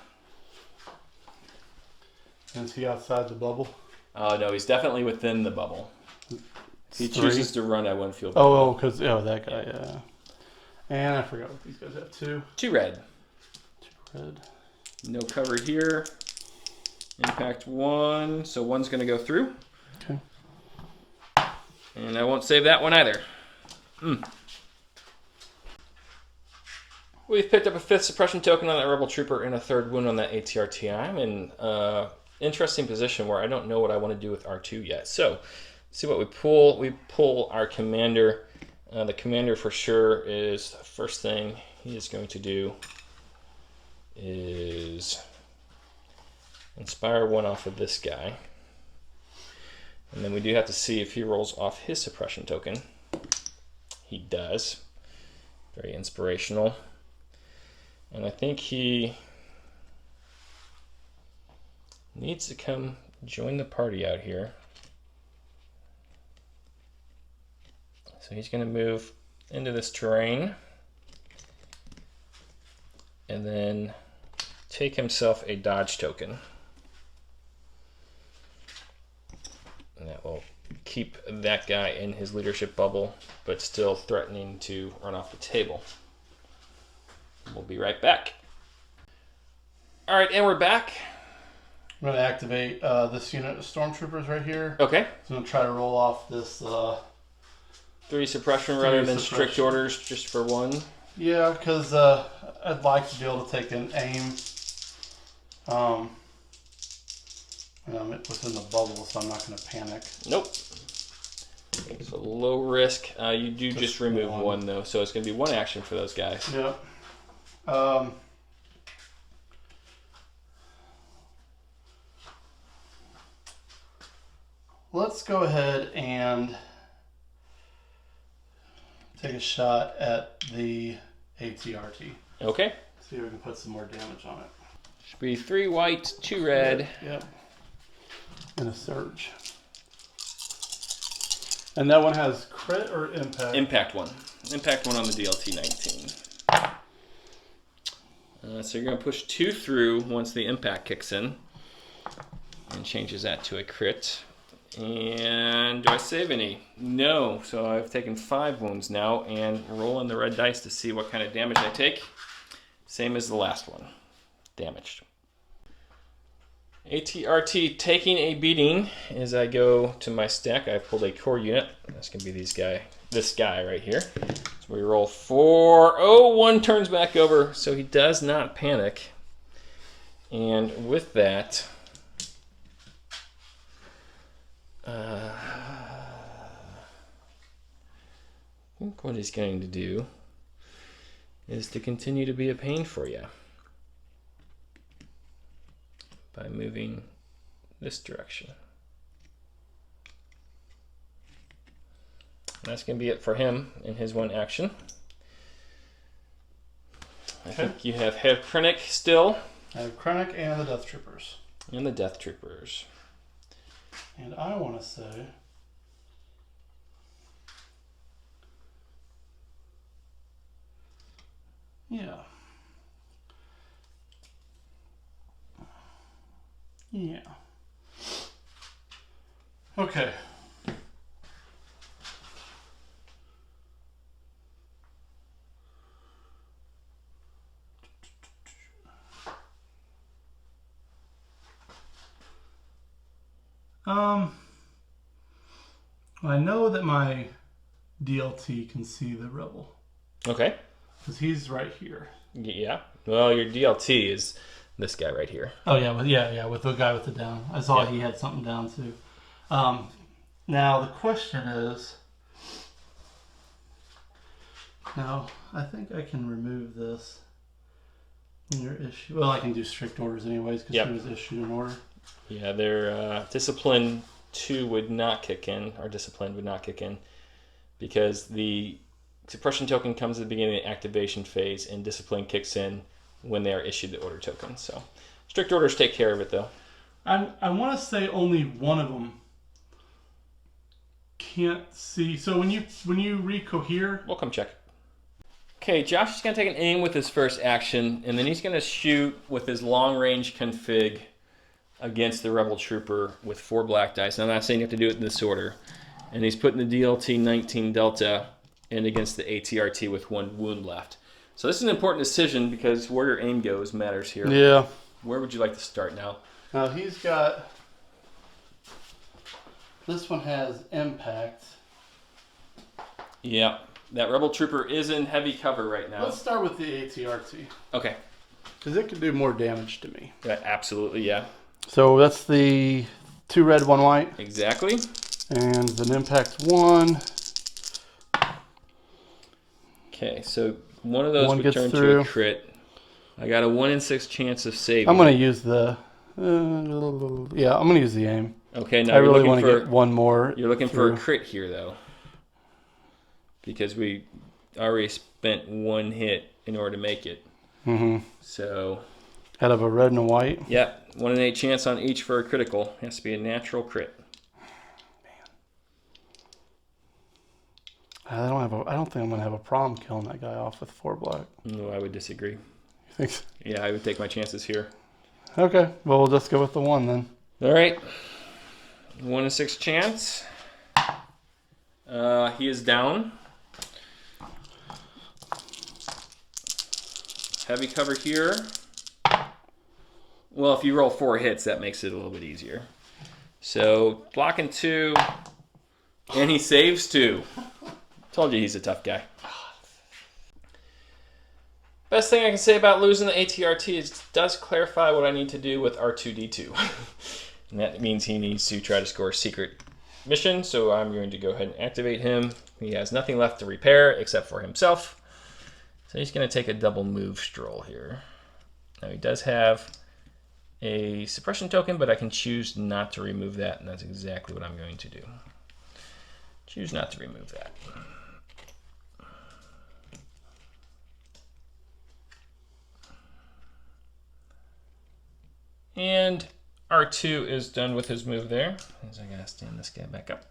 Is he outside the bubble? Oh, no, he's definitely within the bubble. If he chooses to run, I wouldn't feel bad. Oh, because that guy, yeah. And I forgot what these guys have. 2. 2 red. 2 red. No cover here. Impact 1, so 1's going to go through. Okay. And I won't save that one either. We've picked up a 5th suppression token on that rebel trooper and a 3rd wound on that ATRT. I'm in interesting position where I don't know what I want to do with R2 yet. So, see what we pull. We pull our commander. The commander for sure is the first thing he is going to do is inspire 1 off of this guy. And then we do have to see if he rolls off his suppression token. He does. Very inspirational. And I think he needs to come join the party out here. So he's going to move into this terrain and then take himself a dodge token. And that will keep that guy in his leadership bubble, but still threatening to run off the table. We'll be right back. All right, and we're back. I'm going to activate this unit of stormtroopers right here. Okay. So I'm going to try to roll off this 3 suppression rather than strict orders just for 1. Yeah, because I'd like to be able to take an aim. And I'm within the bubble, so I'm not going to panic. Nope. So low risk. You do just remove 1 though, so it's going to be 1 action for those guys. Yep. Let's go ahead and take a shot at the ATRT. Okay. See if we can put some more damage on it. Should be 3 white, 2 red. Yep. And a surge. And that one has crit or impact? Impact 1. Impact 1 on the DLT 19. So you're going to push 2 through once the impact kicks in. And changes that to a crit. And do I save any? No. So I've taken 5 wounds now and rolling the red dice to see what kind of damage I take. Same as the last one. Damaged. ATRT taking a beating as I go to my stack. I've pulled a core unit. That's going to be this guy right here. So we roll 4. Oh, 1 turns back over, so he does not panic. And with that, what he's going to do is to continue to be a pain for you by moving this direction. And that's going to be it for him in his one action. I think you have Herr Krennic still. I have Krennic and the Death Troopers. And the Death Troopers. And I want to say... Yeah. Yeah. Okay. I know that my DLT can see the rebel. Okay. Because he's right here. Yeah. Well, your DLT is this guy right here. Oh yeah, with the guy with the down. I saw he had something down too. Now the question is, now I think I can remove this when you're issued. Well, I can do strict orders anyways because he was issued an order. Yeah, their discipline 2 would not kick in, or discipline would not kick in, because the suppression token comes at the beginning of the activation phase, and discipline kicks in when they are issued the order token. So strict orders take care of it, though. I want to say only one of them can't see. So when you recohere, We'll come check. Okay, Josh is going to take an aim with his first action, and then he's going to shoot with his long-range config against the Rebel Trooper with 4 black dice. Now, I'm not saying you have to do it in this order. And he's putting the DLT 19 Delta in against the ATRT with 1 wound left. So this is an important decision because where your aim goes matters here. Yeah. Where would you like to start now? Now he's got... This one has impact. Yeah. That Rebel Trooper is in heavy cover right now. Let's start with the ATRT. Okay. Because it can do more damage to me. Yeah, absolutely, yeah. So that's the 2 red, 1 white. Exactly. And an impact 1. Okay, so one of those One would gets turn through. to a crit. I got a 1 in 6 chance of saving. I'm going to use the... I'm going to use the aim. Okay, now I you're really looking want to get one more. You're looking for a crit here, though. Because we already spent 1 hit in order to make it. Mm-hmm. So... Out of a red and a white? Yep, 1 in 8 chance on each for a critical. Has to be a natural crit. I don't think I'm gonna have a problem killing that guy off with 4 black. No, I would disagree. You think so? Yeah, I would take my chances here. Okay, well we'll just go with the 1 then. All right, 1 in 6 chance. He is down. Heavy cover here. Well, if you roll 4 hits, that makes it a little bit easier. So blocking 2, and he saves 2. Told you he's a tough guy. Best thing I can say about losing the ATRT is it does clarify what I need to do with R2-D2. And that means he needs to try to score a secret mission, so I'm going to go ahead and activate him. He has nothing left to repair except for himself. So he's going to take a double move stroll here. Now he does have a suppression token, but I can choose not to remove that, and that's exactly what I'm going to do. Choose not to remove that. And R2 is done with his move there. So I gotta stand this guy back up.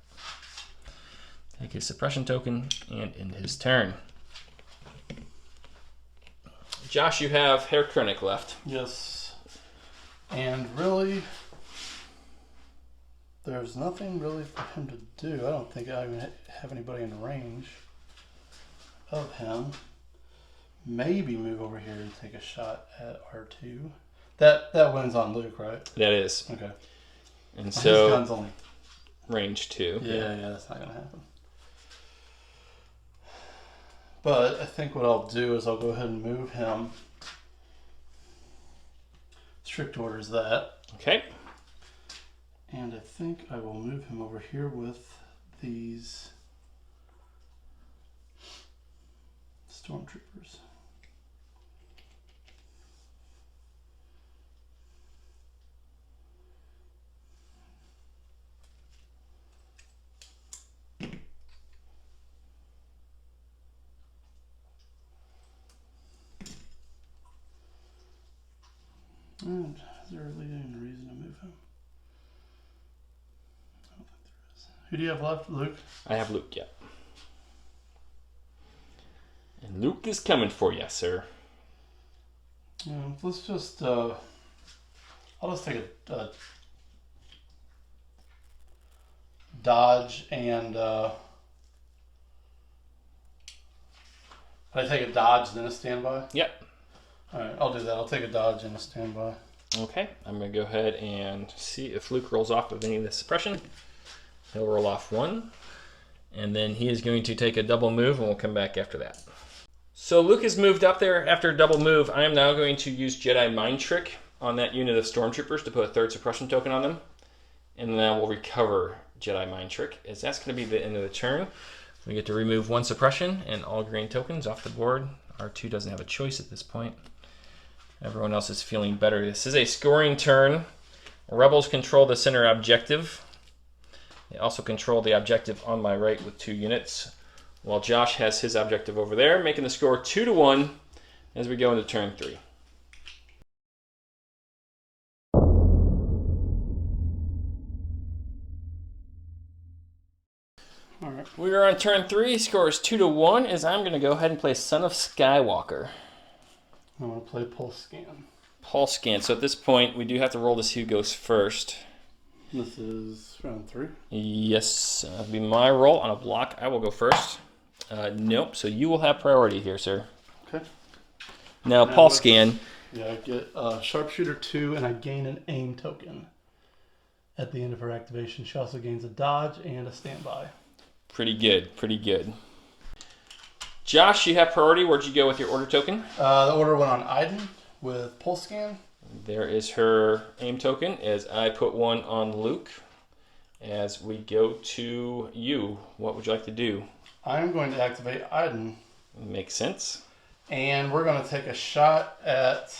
Take his suppression token and end his turn. Josh, you have Herr Krennic left. Yes. And really, there's nothing really for him to do. I don't think I even have anybody in range of him. Maybe move over here and take a shot at R2. That wins on Luke, right? That is. Okay. And so his gun's only range 2. Yeah, that's not gonna happen. But I think what I'll do is I'll go ahead and move him. Strict orders that. Okay. And I think I will move him over here with these Stormtroopers. And is there really any reason to move him? I don't think there is. Who do you have left, Luke? I have Luke, yeah. And Luke is coming for you, sir. Let's just, I'll just take a dodge and, I take a dodge, then a standby? Yep. Alright, I'll do that. I'll take a dodge and a standby. Okay, I'm going to go ahead and see if Luke rolls off of any of the suppression. He'll roll off 1. And then he is going to take a double move, and we'll come back after that. So Luke has moved up there after a double move. I am now going to use Jedi Mind Trick on that unit of Stormtroopers to put a 3rd suppression token on them. And then I will recover Jedi Mind Trick, as that's going to be the end of the turn. We get to remove 1 suppression and all green tokens off the board. R2 doesn't have a choice at this point. Everyone else is feeling better. This is a scoring turn. Rebels control the center objective. They also control the objective on my right with 2 units, while Josh has his objective over there, making the score 2-1 as we go into turn 3. All right. We are on turn 3. Score is 2-1 as I'm going to go ahead and play Son of Skywalker. I'm going to play Pulse Scan. Pulse Scan. So at this point, we do have to roll to see who goes first. This is round 3. Yes, that'll be my roll. On a block, I will go first. Nope, so you will have priority here, sir. Okay. Now, Pulse Scan. Yeah, I get Sharpshooter 2, and I gain an aim token. At the end of her activation, she also gains a dodge and a standby. Pretty good, pretty good. Josh, you have priority. Where'd you go with your order token? The order went on Iden with Pulse Scan. There is her aim token, as I put 1 on Luke. As we go to you, what would you like to do? I'm going to activate Iden. Makes sense. And we're going to take a shot at...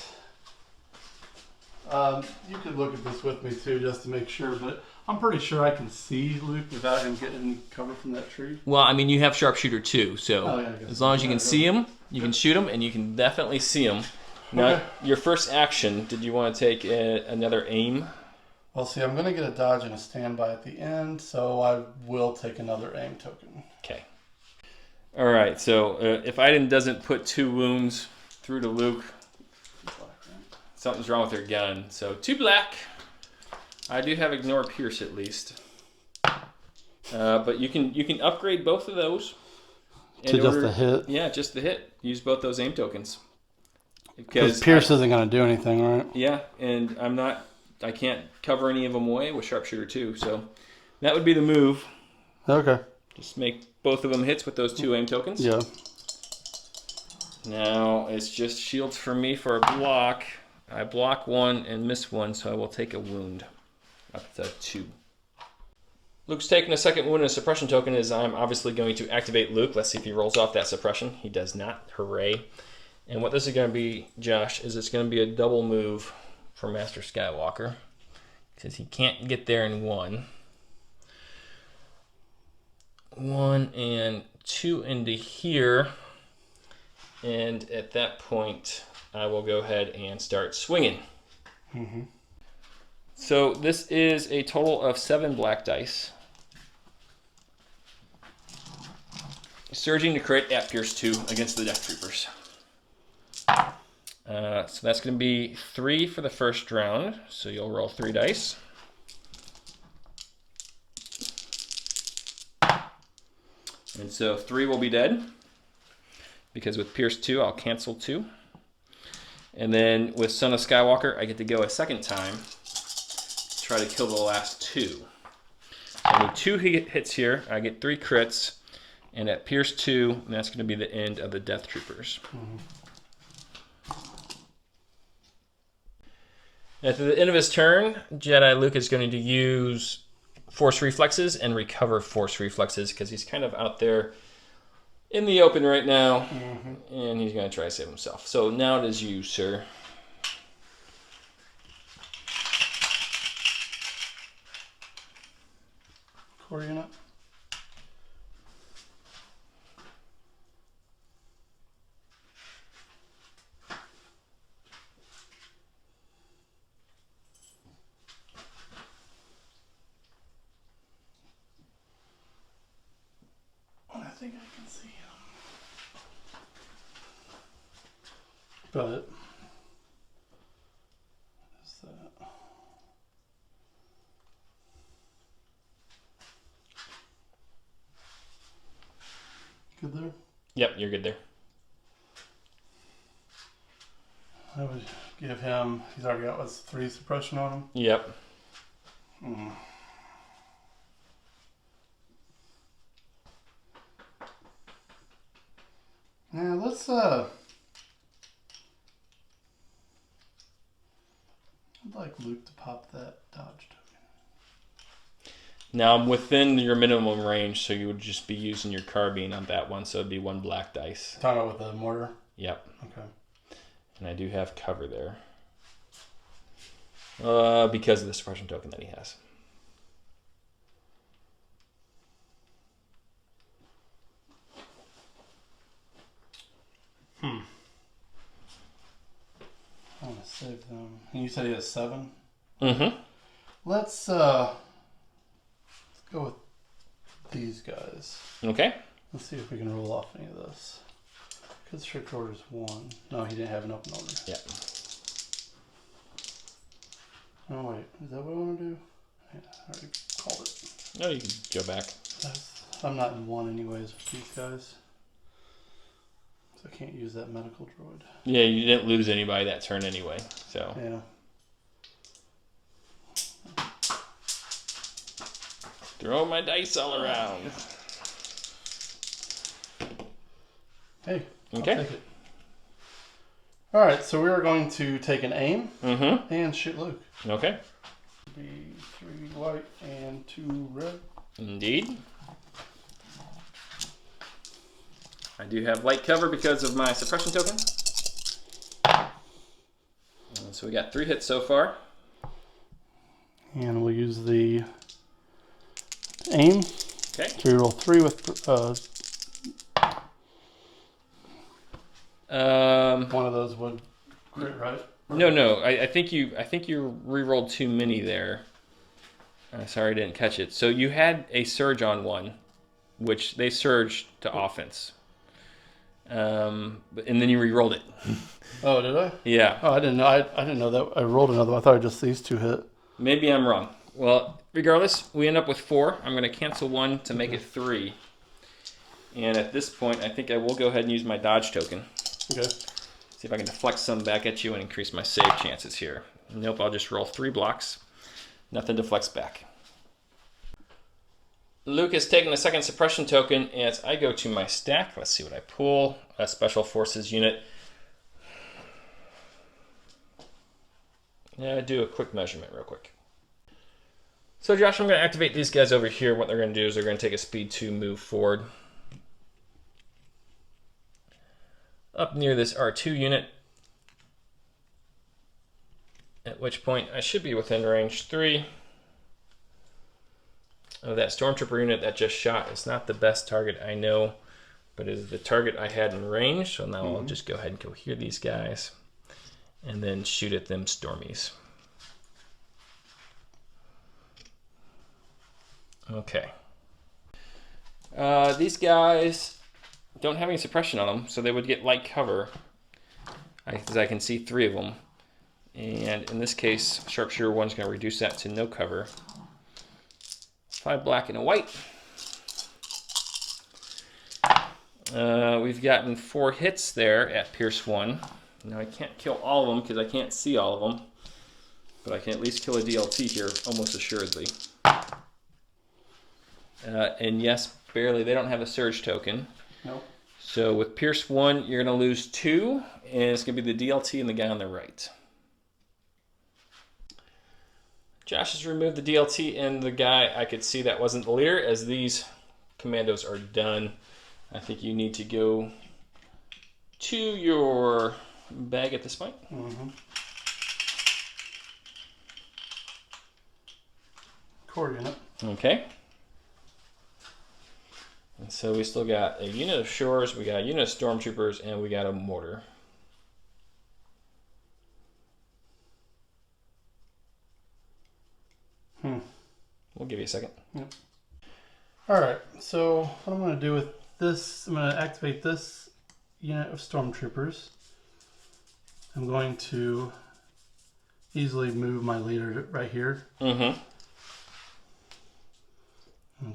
you could look at this with me too, just to make sure, but I'm pretty sure I can see Luke without him getting any cover from that tree. Well, I mean, you have Sharpshooter too, so as long as you can see him, you can shoot him, and you can definitely see him. Now, your first action, did you want to take another aim? Well, see, I'm going to get a dodge and a standby at the end, so I will take another aim token. Okay. All right, so if Iden doesn't put 2 wounds through to Luke, something's wrong with her gun. So 2 black. I do have Ignore Pierce at least. But you can upgrade both of those. To just the hit? Yeah, just the hit. Use both those aim tokens. Because Pierce isn't going to do anything, right? Yeah, and I can't cover any of them away with Sharpshooter 2, so that would be the move. Okay. Just make both of them hits with those 2 aim tokens. Yeah. Now, it's just shields for me for a block. I block 1 and miss 1, so I will take a wound. Up to 2. Luke's taking a 2nd wound and a suppression token as I'm obviously going to activate Luke. Let's see if he rolls off that suppression. He does not. Hooray. And what this is going to be, Josh, is it's going to be a double move for Master Skywalker. Because he can't get there in 1. 1 and 2 into here. And at that point, I will go ahead and start swinging. Mm-hmm. So this is a total of 7 black dice. Surging to crit at Pierce 2 against the Death Troopers. So that's going to be 3 for the first round. So you'll roll 3 dice. And so 3 will be dead. Because with Pierce 2, I'll cancel 2. And then with Son of Skywalker, I get to go a 2nd time. Try to kill the last 2. I need 2 hits here. I get 3 crits. And at Pierce 2, that's going to be the end of the Death Troopers. Mm-hmm. At the end of his turn, Jedi Luke is going to use Force Reflexes and recover Force Reflexes because he's kind of out there in the open right now, and he's going to try to save himself. So now it is you, sir. Core unit. I think I can see him. But what is that? Good there? Yep, you're good there. I would give him, he's already got, what's 3 suppression on him? Yep. Now let's I'd like Luke to pop that dodge token. Now I'm within your minimum range, so you would just be using your carbine on that one, so it'd be 1 black dice. Talking about with the mortar? Yep. Okay. And I do have cover there. Because of the suppression token that he has. I want to save them. And you said he has 7? Mm-hmm. Let's go with these guys. Okay. Let's see if we can roll off any of this. Because strict order is 1. No, he didn't have an open order. Yeah. Oh wait, is that what I want to do? Yeah, I already called it. No, you can go back. I'm not in 1 anyways with these guys. So I can't use that medical droid. Yeah, you didn't lose anybody that turn anyway, so. Yeah. Throw my dice all around. Hey, Okay. I'll take it. Alright, so we are going to take an aim Mm-hmm. and shoot Luke. Okay. Be 3 white and 2 red. Indeed. I do have light cover because of my suppression token. So we got 3 hits so far. And we'll use the aim. Okay. So we roll 3 with one of those would crit, right? No. I think you re-rolled too many there. Sorry, I didn't catch it. So you had a surge on one, which they surged to offense. And then you re-rolled it. Oh, did I? Yeah. Oh, I didn't know. I didn't know that. I rolled another one. I thought just these 2 hit. Maybe I'm wrong. Well, regardless, we end up with 4. I'm going to cancel 1 to make it 3. And at this point, I think I will go ahead and use my dodge token. Okay. See if I can deflect some back at you and increase my save chances here. Nope, I'll just roll 3 blocks. Nothing deflects back. Luke has taken a second suppression token as I go to my stack. Let's see what I pull. A Special Forces unit. Yeah, do a quick measurement real quick. So Josh, I'm going to activate these guys over here. What they're going to do is they're going to take a speed 2 move forward. Up near this R2 unit. At which point I should be within range 3 of that Stormtrooper unit that just shot. It's not the best target, I know, but it is the target I had in range. So now I'll just go ahead and cohere these guys and then shoot at them Stormies. Okay. These guys don't have any suppression on them, so they would get light cover, as I can see 3 of them. And in this case, Sharpshooter 1 is going to reduce that to no cover. 5 black and a white. We've gotten 4 hits there at Pierce 1. Now I can't kill all of them because I can't see all of them, but I can at least kill a DLT here almost assuredly. And yes, barely, they don't have a surge token. Nope. So with Pierce 1, you're going to lose 2, and it's going to be the DLT and the guy on the right. Josh has removed the DLT and the guy I could see that wasn't the leader, as these commandos are done. I think you need to go to your bag at this point. Core unit. Okay. And so we still got a unit of shores, we got a unit of stormtroopers, and we got a mortar. We'll give you a second. Yep. Alright, so what I'm going to do with this, I'm going to activate this unit of stormtroopers. I'm going to easily move my leader right here. And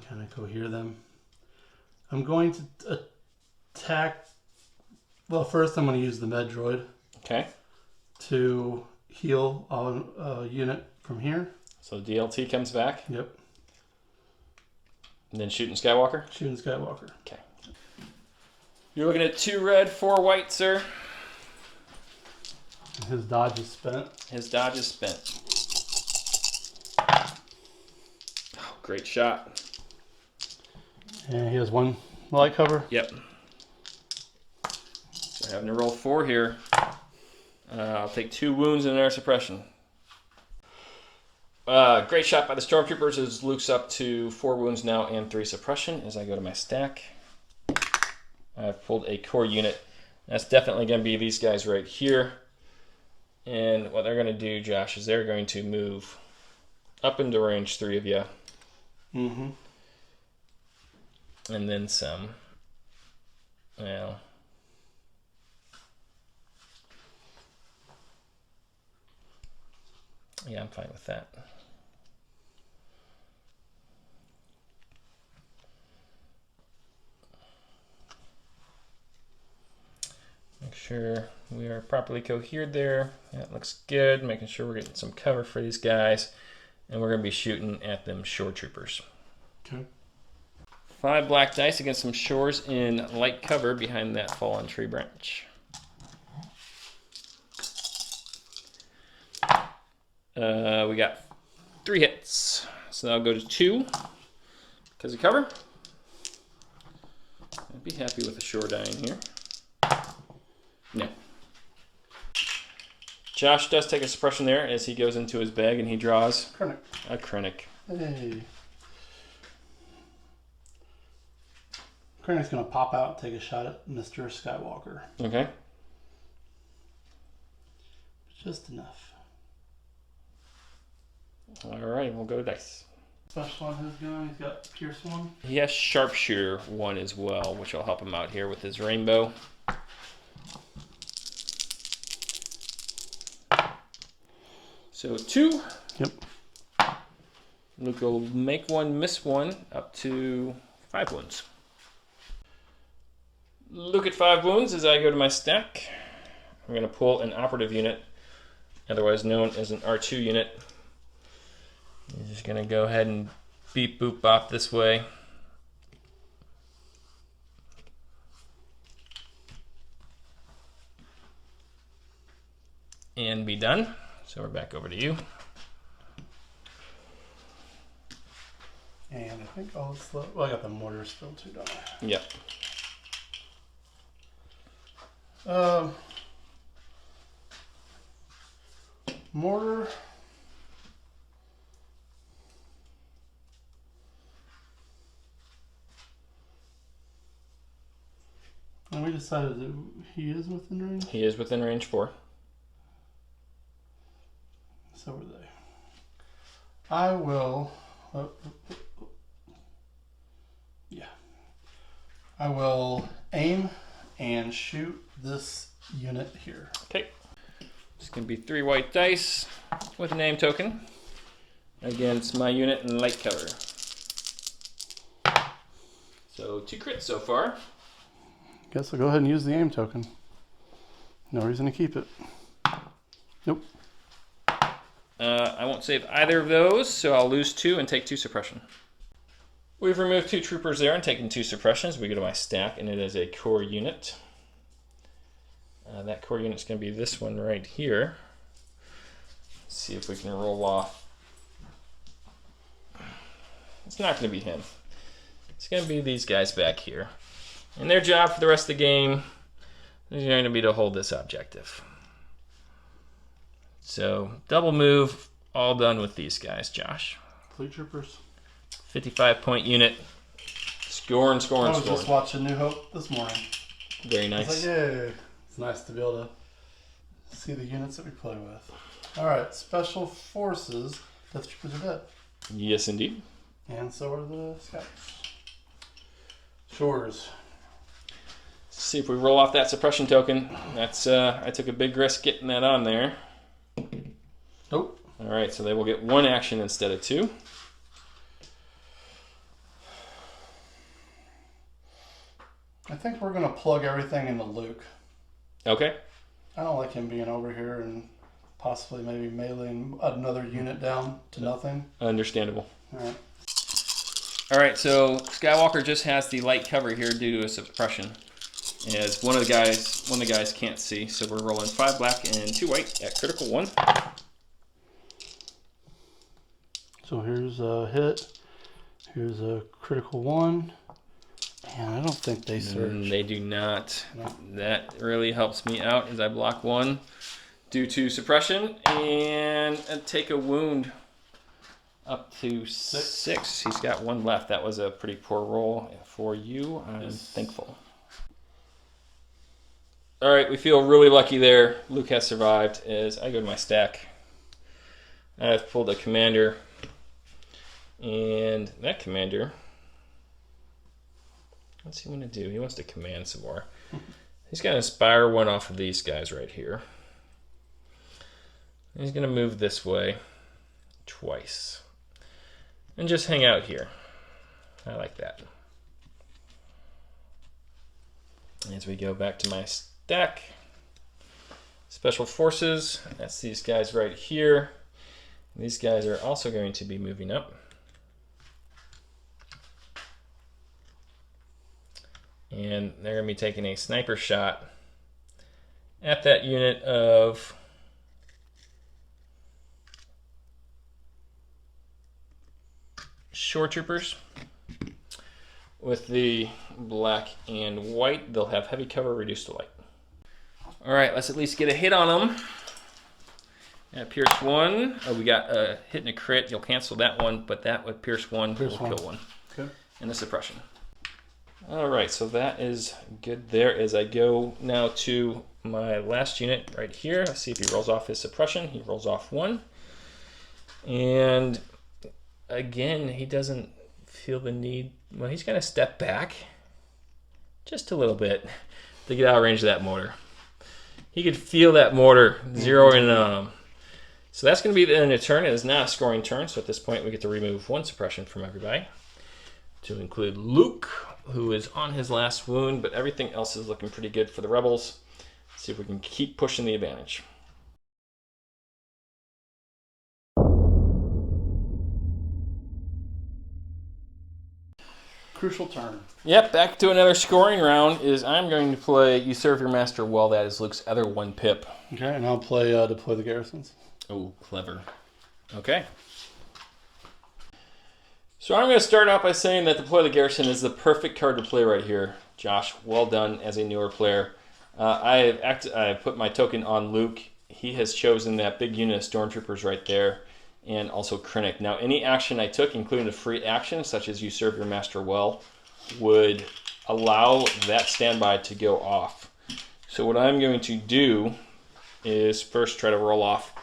kind of cohere them. I'm going to attack. Well, first I'm going to use the med droid. Okay. To heal a unit from here. So DLT comes back. Yep. And then shooting Skywalker. Shooting Skywalker. Okay. You're looking at 2 red, 4 white, sir. His dodge is spent. His dodge is spent. Oh, great shot. And he has 1 light cover. Yep. So having to roll 4 here. I'll take 2 wounds and air suppression. Great shot by the stormtroopers as Luke's up to 4 wounds now and 3 suppression as I go to my stack. I've pulled a core unit. That's definitely going to be these guys right here. And what they're going to do, Josh, is they're going to move up into range 3 of you. And then some. Well, yeah, I'm fine with that. Make sure we are properly cohered there. That looks good. Making sure we're getting some cover for these guys. And we're going to be shooting at them shore troopers. Okay. 5 black dice against some shores in light cover behind that fallen tree branch. We got 3 hits. So I'll go to 2 because of cover. I'd be happy with a shore dying here. No. Josh does take a suppression there as he goes into his bag and he draws Krennic. a Krennic. Hey. Krennic's going to pop out and take a shot at Mr. Skywalker. Okay. Just enough. All right, we'll go to dice. Special on his gun, he's got Pierce 1. He has Sharpshooter 1 as well, which will help him out here with his rainbow. So 2. Yep. Luke will make 1, miss 1, up to 5 wounds. Luke at 5 wounds as I go to my stack. I'm going to pull an operative unit, otherwise known as an R2 unit. I'm just going to go ahead and beep boop bop this way. And be done. So we're back over to you. And I think all that's left. Well, I got the mortar still too, don't I? Yep. Mortar. And we decided that he is within range. He is within range 4. So are they. I will. Yeah. I will aim and shoot this unit here. Okay. It's going to be 3 white dice with a name token against my unit in light cover. So 2 crits so far. Guess I'll go ahead and use the aim token. No reason to keep it. Nope. I won't save either of those, so I'll lose 2 and take 2 suppression. We've removed 2 troopers there and taken 2 suppressions. We go to my stack, and it is a core unit. That core unit's going to be this one right here. Let's see if we can roll off. It's not going to be him. It's going to be these guys back here. And their job for the rest of the game is going to be to hold this objective. So double move, all done with these guys, Josh. Fleet troopers. 55-point unit. Scoring. I was just watching New Hope this morning. Very nice. I was like, yay. It's nice to be able to see the units that we play with. All right, Special Forces. Death Troopers are dead. Yes, indeed. And so are the Scouts. Shores. See if we roll off that suppression token. That's I took a big risk getting that on there. Nope. All right, so they will get 1 action instead of 2. I think we're going to plug everything into Luke. Okay. I don't like him being over here and possibly maybe meleeing another unit down to nothing. Understandable. All right. All right, so Skywalker just has the light cover here due to a suppression. As one of the guys can't see, so we're rolling 5 black and 2 white at critical 1. So here's a hit. Here's a critical 1. And I don't think they surge. They do not. No. That really helps me out as I block 1 due to suppression and take a wound up to 6. He's got 1 left. That was a pretty poor roll for you. I'm thankful. All right, we feel really lucky there. Luke has survived as I go to my stack. I've pulled a commander, and that commander, what's he want to do? He wants to command some more. He's going to inspire 1 off of these guys right here. He's going to move this way twice and just hang out here. I like that. As we go back to my stack, Special Forces, that's these guys right here. These guys are also going to be moving up. And they're going to be taking a sniper shot at that unit of shore troopers. With the black and white, they'll have heavy cover reduced to light. All right, let's at least get a hit on them. At Pierce 1. Oh, we got a hit and a crit. You'll cancel that one, but that with Pierce 1 will kill 1. Okay. And the suppression. All right, so that is good there. As I go now to my last unit right here. Let's see if he rolls off his suppression. He rolls off 1. And again, he doesn't feel the need. Well, he's going to step back just a little bit to get out of range of that mortar. He could feel that mortar zeroing in on him. So that's going to be the end of the turn. It is not a scoring turn, so at this point we get to remove 1 suppression from everybody. To include Luke, who is on his last wound, but everything else is looking pretty good for the Rebels. Let's see if we can keep pushing the advantage. Crucial turn. Yep, back to another scoring round. I'm going to play You Serve Your Master Well. That is Luke's other 1 pip. Okay, and I'll play Deploy the Garrisons. Oh, clever. Okay. So I'm going to start out by saying that Deploy the Garrison is the perfect card to play right here. Josh, well done as a newer player. I put my token on Luke. He has chosen that big unit of Stormtroopers right there, and also Krennic. Now, any action I took, including a free action, such as You Serve Your Master Well, would allow that standby to go off. So what I'm going to do is first try to roll off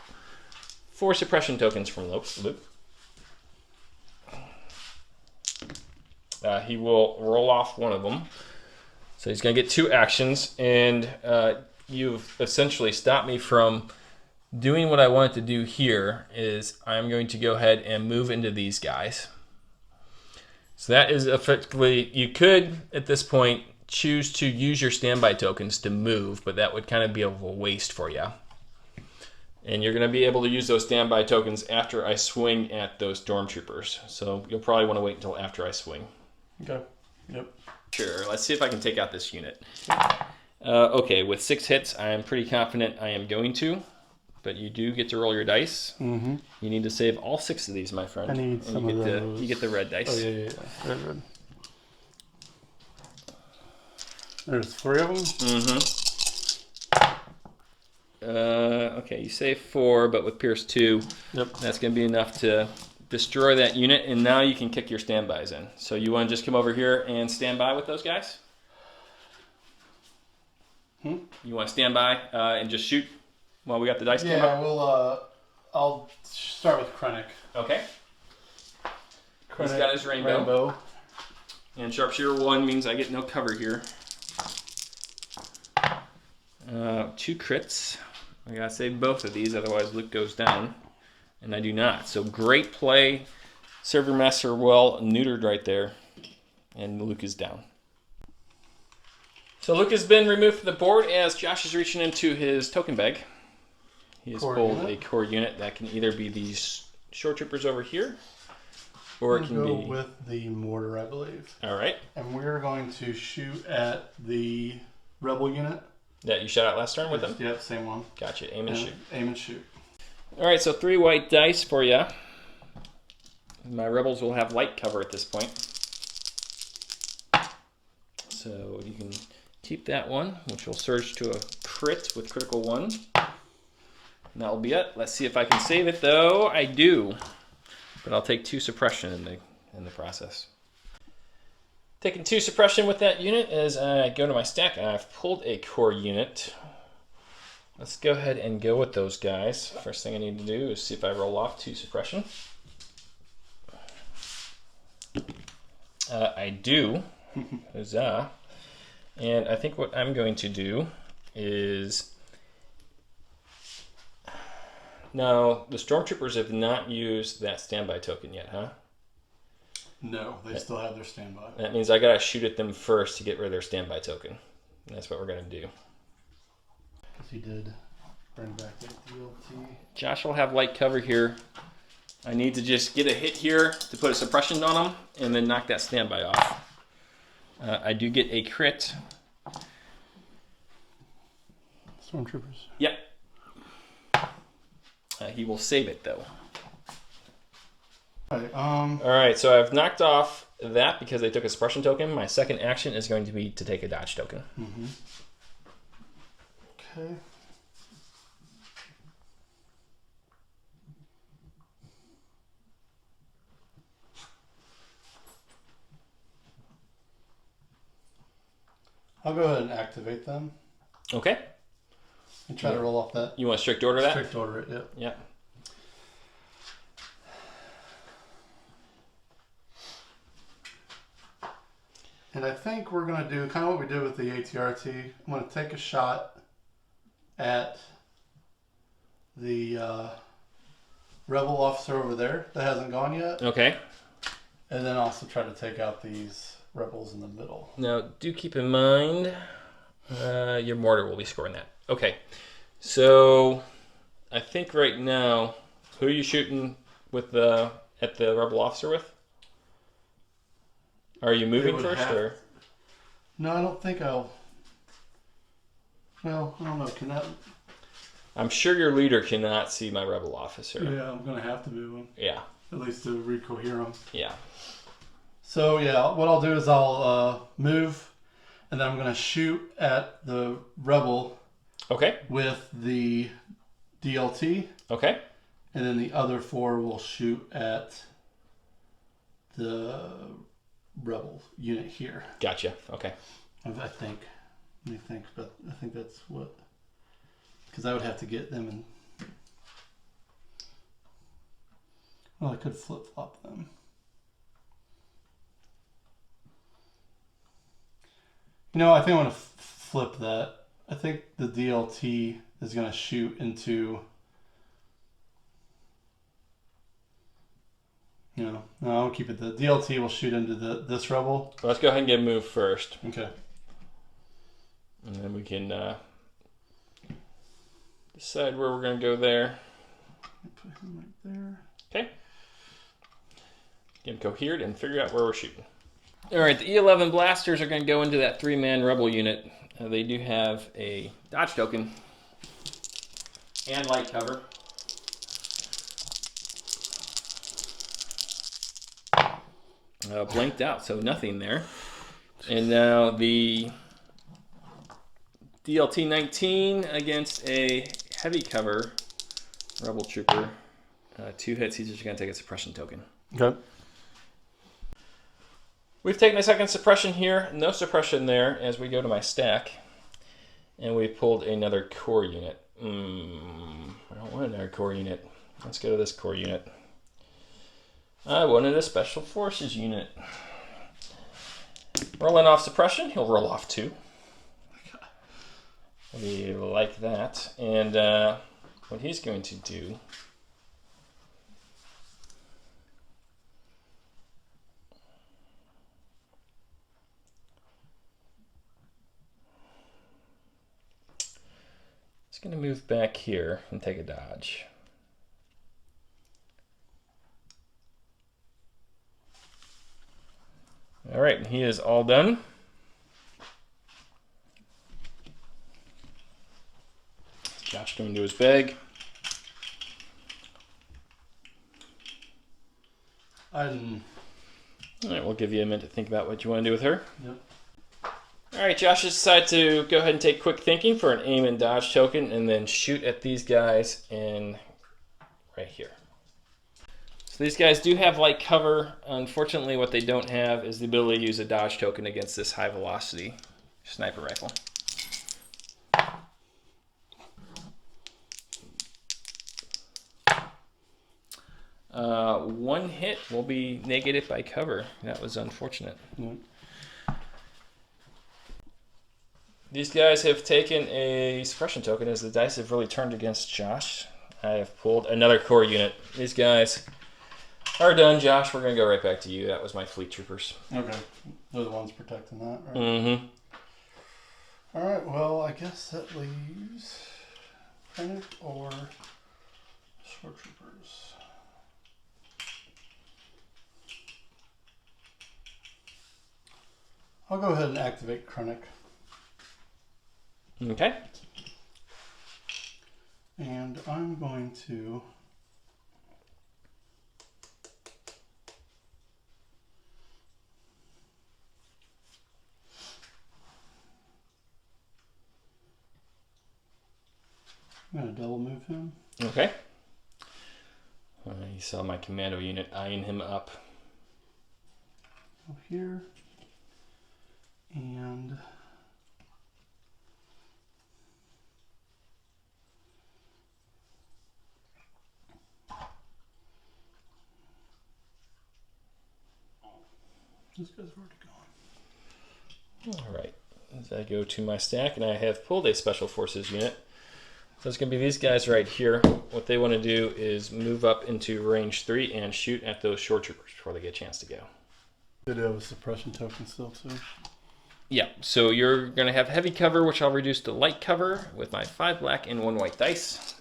4 suppression tokens from Luke. He will roll off 1 of them. So he's going to get 2 actions, and you've essentially stopped me from doing what I wanted to do here. Is I'm going to go ahead and move into these guys. So that is effectively, you could at this point choose to use your standby tokens to move, but that would kind of be a waste for you. And you're going to be able to use those standby tokens after I swing at those Stormtroopers. So you'll probably want to wait until after I swing. Okay. Yep. Sure. Let's see if I can take out this unit. Okay, with 6 hits, I am pretty confident I am going to. But you do get to roll your dice. Mm-hmm. You need to save all 6 of these, my friend. I need some of those. You get the red dice. Oh, yeah. Red. There's 3 of them? Mm-hmm. Okay, you say 4, but with Pierce 2, Yep. that's going to be enough to destroy that unit, and now you can kick your standbys in. So you want to just come over here and stand by with those guys? You want to stand by and just shoot while we got the dice? Yeah, I'll start with Krennic. Okay. Krennic, He's got his rainbow. And Sharpshooter 1 means I get no cover here. 2 crits. I gotta save both of these, otherwise Luke goes down. And I do not. So great play. Server Master well neutered right there. And Luke is down. So Luke has been removed from the board as Josh is reaching into his token bag. He has pulled a core unit that can either be these short troopers over here, or it can be with the mortar, I believe. All right. And we're going to shoot at the rebel unit. That you shot out last turn with them? Yep, same one. Gotcha. Aim and shoot. Aim and shoot. All right, so 3 white dice for you. My rebels will have light cover at this point. So you can keep that one, which will surge to a crit with critical 1. And that'll be it. Let's see if I can save it, though. I do. But I'll take 2 suppression in the process. Taking 2 suppression with that unit as I go to my stack. I've pulled a core unit. Let's go ahead and go with those guys. First thing I need to do is see if I roll off 2 suppression. I do. Huzzah. And I think what I'm going to do is... No, the Stormtroopers have not used that standby token yet, huh? No, they still have their standby. That means I gotta shoot at them first to get rid of their standby token. And that's what we're gonna do. Because he did bring back that DLT. Josh will have light cover here. I need to just get a hit here to put a suppression on him and then knock that standby off. I do get a crit. Stormtroopers. Yep. He will save it though. All right, so I've knocked off that because they took a suppression token. My second action is going to be to take a dodge token. Mm-hmm. Okay. I'll go ahead and activate them Okay. and try to roll off that. You want to strict order that? Strict order it, yep. Yep. And I think we're going to do kind of what we did with the ATRT. I'm going to take a shot at the rebel officer over there that hasn't gone yet. Okay. And then also try to take out these rebels in the middle. Now, do keep in mind your mortar will be scoring that. Okay. So, I think right now, who are you shooting with at the rebel officer with? Are you moving first, or? No, I don't think I'll. Well, I don't know. Can that? I'm sure your leader cannot see my rebel officer. Yeah, I'm gonna have to move them. Yeah. At least to recohere them. Yeah. So yeah, what I'll do is I'll move, and then I'm gonna shoot at the rebel. Okay. With the DLT. Okay. And then the other 4 will shoot at the rebel unit here. Gotcha. Okay. I think. Let me think, but I think that's what. Because I would have to get them in. Well, I could flip flop them. You know, I think I'm going to flip that. I think the DLT is going to shoot into. No, I'll keep it. The DLT will shoot into this rebel. Let's go ahead and get a move first. Okay. And then we can decide where we're going to go there. Put him right there. Okay. Get him cohered and figure out where we're shooting. All right, the E11 blasters are going to go into that 3-man rebel unit. They do have a dodge token and light cover. Blanked out, so nothing there. And now the DLT 19 against a heavy cover Rebel Trooper. 2 hits, he's just going to take a suppression token. Okay. We've taken a second suppression here. No suppression there as we go to my stack. And we pulled another core unit. I don't want another core unit. Let's go to this core unit. I wanted a Special Forces unit. Rolling off suppression, he'll roll off 2. We like that. And what he's going to do... he's going to move back here and take a dodge. All right, he is all done. Josh going to his bag. I didn't. All right, we'll give you a minute to think about what you want to do with her. Yep. All right, Josh has decided to go ahead and take quick thinking for an aim and dodge token and then shoot at these guys in right here. So these guys do have light cover. Unfortunately, what they don't have is the ability to use a dodge token against this high velocity sniper rifle. One hit will be negated by cover. That was unfortunate. Yep. These guys have taken a suppression token as the dice have really turned against Josh. I have pulled another core unit. These guys are done, Josh. We're going to go right back to you. That was my fleet troopers. Okay. They're the ones protecting that, right? Mm-hmm. All right, well, I guess that leaves Krennic or Shore Troopers. I'll go ahead and activate Krennic. Okay. And I'm going to double move him. Okay. You saw my commando unit eyeing him up. Go here. And this guy's already gone. All right. As I go to my stack, and I have pulled a Special Forces unit. So it's going to be these guys right here. What they want to do is move up into range 3 and shoot at those shore troopers before they get a chance to go. They do have a suppression token still, too. Yeah, so you're going to have heavy cover, which I'll reduce to light cover with my 5 black and 1 white dice.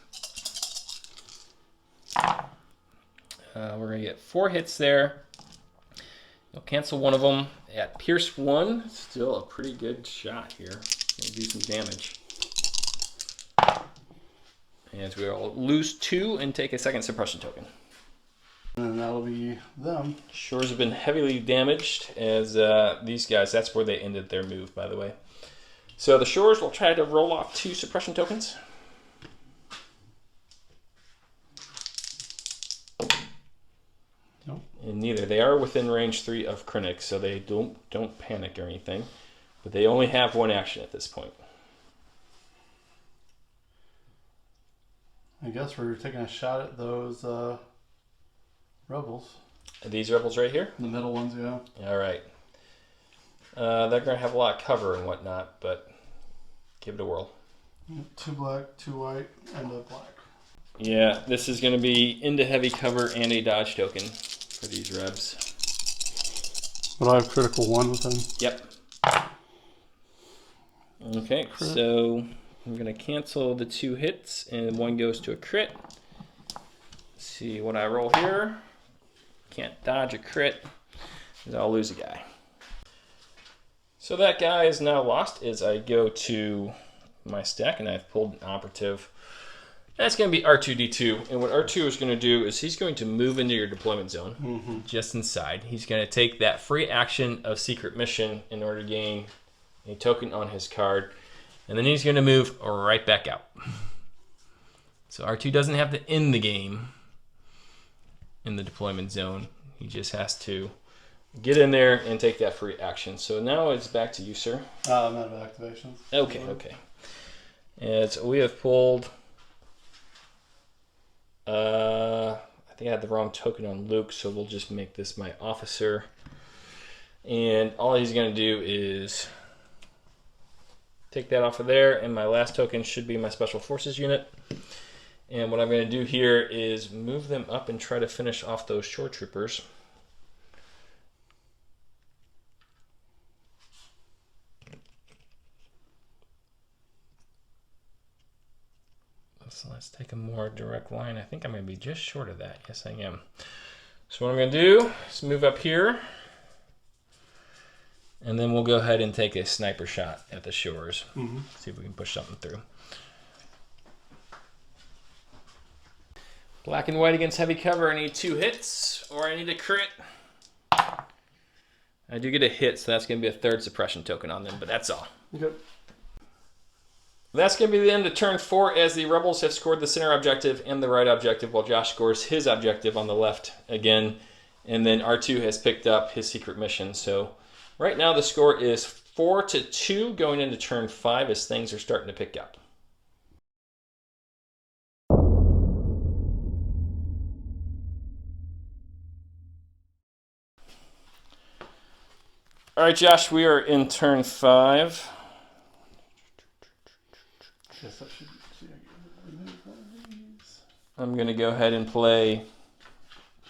We're going to get 4 hits there. You'll cancel one of them at Pierce 1. Still a pretty good shot here. We'll do some damage. And we'll lose 2 and take a second suppression token. And that'll be them. Shores have been heavily damaged as these guys, that's where they ended their move, by the way. So the Shores will try to roll off 2 suppression tokens. Nope. And neither. They are within range 3 of Krennic, so they don't panic or anything. But they only have 1 action at this point. I guess we're taking a shot at those rebels. Are these rebels right here? The middle ones, yeah. All right. They're going to have a lot of cover and whatnot, but give it a whirl. 2 black, 2 white, and a black. Yeah, this is going to be into heavy cover and a dodge token for these rebs. But I have critical 1 with them. Yep. Okay, Crit. so I'm going to cancel the 2 hits, and 1 goes to a crit. Let's see what I roll here. Can't dodge a crit, because I'll lose a guy. So that guy is now lost as I go to my stack, and I've pulled an operative. That's going to be R2-D2, and what R2 is going to do is he's going to move into your deployment zone, just inside. He's going to take that free action of Secret Mission in order to gain a token on his card, And then he's going to move right back out. So R2 doesn't have to end the game in the deployment zone. He just has to get in there and take that free action. So now it's back to you, sir. I'm out of activations. Okay, okay. And so we have pulled... I think I had the wrong token on Luke, so we'll just make this my officer. And all he's going to do is take that off of there, and my last token should be my Special Forces unit. And what I'm going to do here is move them up and try to finish off those shore troopers. So let's take a more direct line. I think I'm going to be just short of that. Yes, I am. So what I'm going to do is move up here. And then we'll go ahead and take a sniper shot at the shores. See if we can push something through. Black and white against heavy cover. I need 2 hits, or I need a crit. I do get a hit, so that's going to be a 3rd suppression token on them, but that's all. Okay. That's going to be the end of turn 4, as the rebels have scored the center objective and the right objective, while Josh scores his objective on the left again. And then R2 has picked up his secret mission. So right now the score is 4-2 going into turn 5 as things are starting to pick up. All right, Josh, we are in turn 5. Yes, I should remove one of these. I'm going to go ahead and play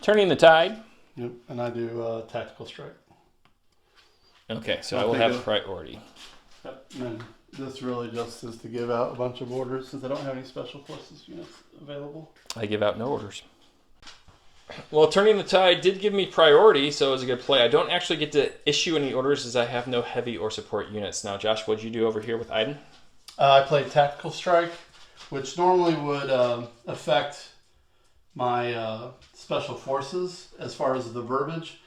Turning the Tide. Yep, and I do tactical strike. Okay, so I will have priority. Yep, and this really just is to give out a bunch of orders since I don't have any special forces units available. I give out no orders. Well, Turning the Tide did give me priority, so it was a good play. I don't actually get to issue any orders as I have no heavy or support units. Now, Josh, what'd you do over here with Iden? I played Tactical Strike, which normally would affect my special forces as far as the verbiage.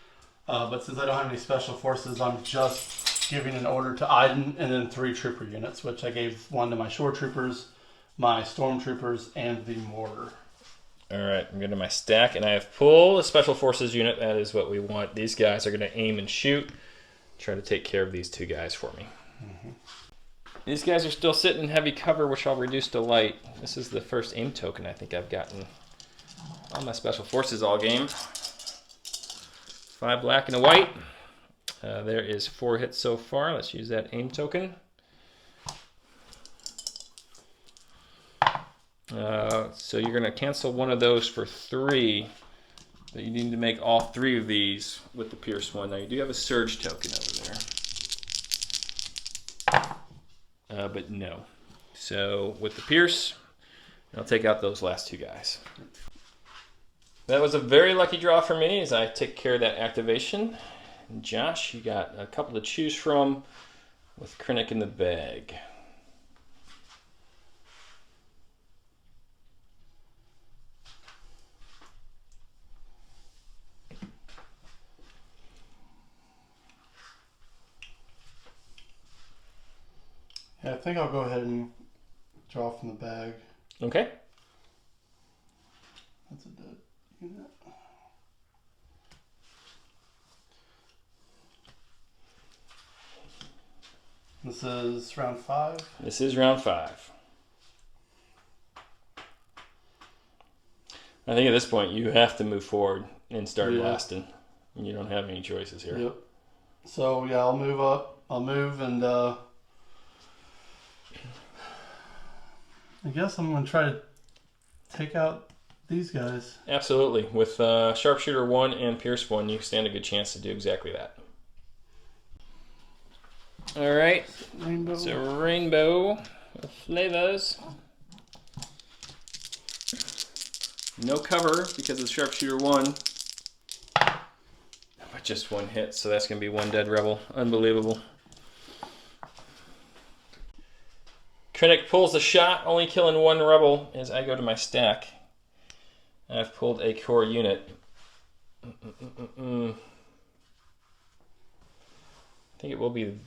But since I don't have any special forces, I'm just giving an order to Iden and then 3 trooper units, which I gave one to my shore troopers, my stormtroopers, and the mortar. All right, I'm going to my stack, and I have pulled a special forces unit. That is what we want. These guys are going to aim and shoot. Try to take care of these 2 guys for me. These guys are still sitting in heavy cover, which I'll reduce to light. This is the first aim token I think I've gotten on my special forces all game. 5 black and a white. There is 4 hits so far. Let's use that aim token. So you're going to cancel one of those for 3. But you need to make all 3 of these with the Pierce one. Now you do have a surge token over there. But no. So with the Pierce, I'll take out those last 2 guys. That was a very lucky draw for me as I take care of that activation. And Josh, you got a couple to choose from with Krennic in the bag. Yeah, I think I'll go ahead and draw from the bag. Okay. That's a dead unit. This is round 5. This is round 5. I think at this point you have to move forward and start blasting. You don't have any choices here. Yep. So yeah, I'll move up. I'll move and I guess I'm going to try to take out these guys. Absolutely. With Sharpshooter 1 and Pierce 1, you stand a good chance to do exactly that. All right. Rainbow. So rainbow with flavors. No cover because of Sharpshooter 1. But just 1 hit, so that's going to be 1 dead rebel. Unbelievable. Krennic pulls a shot, only killing 1 rebel as I go to my stack. I've pulled a core unit. I think it will be...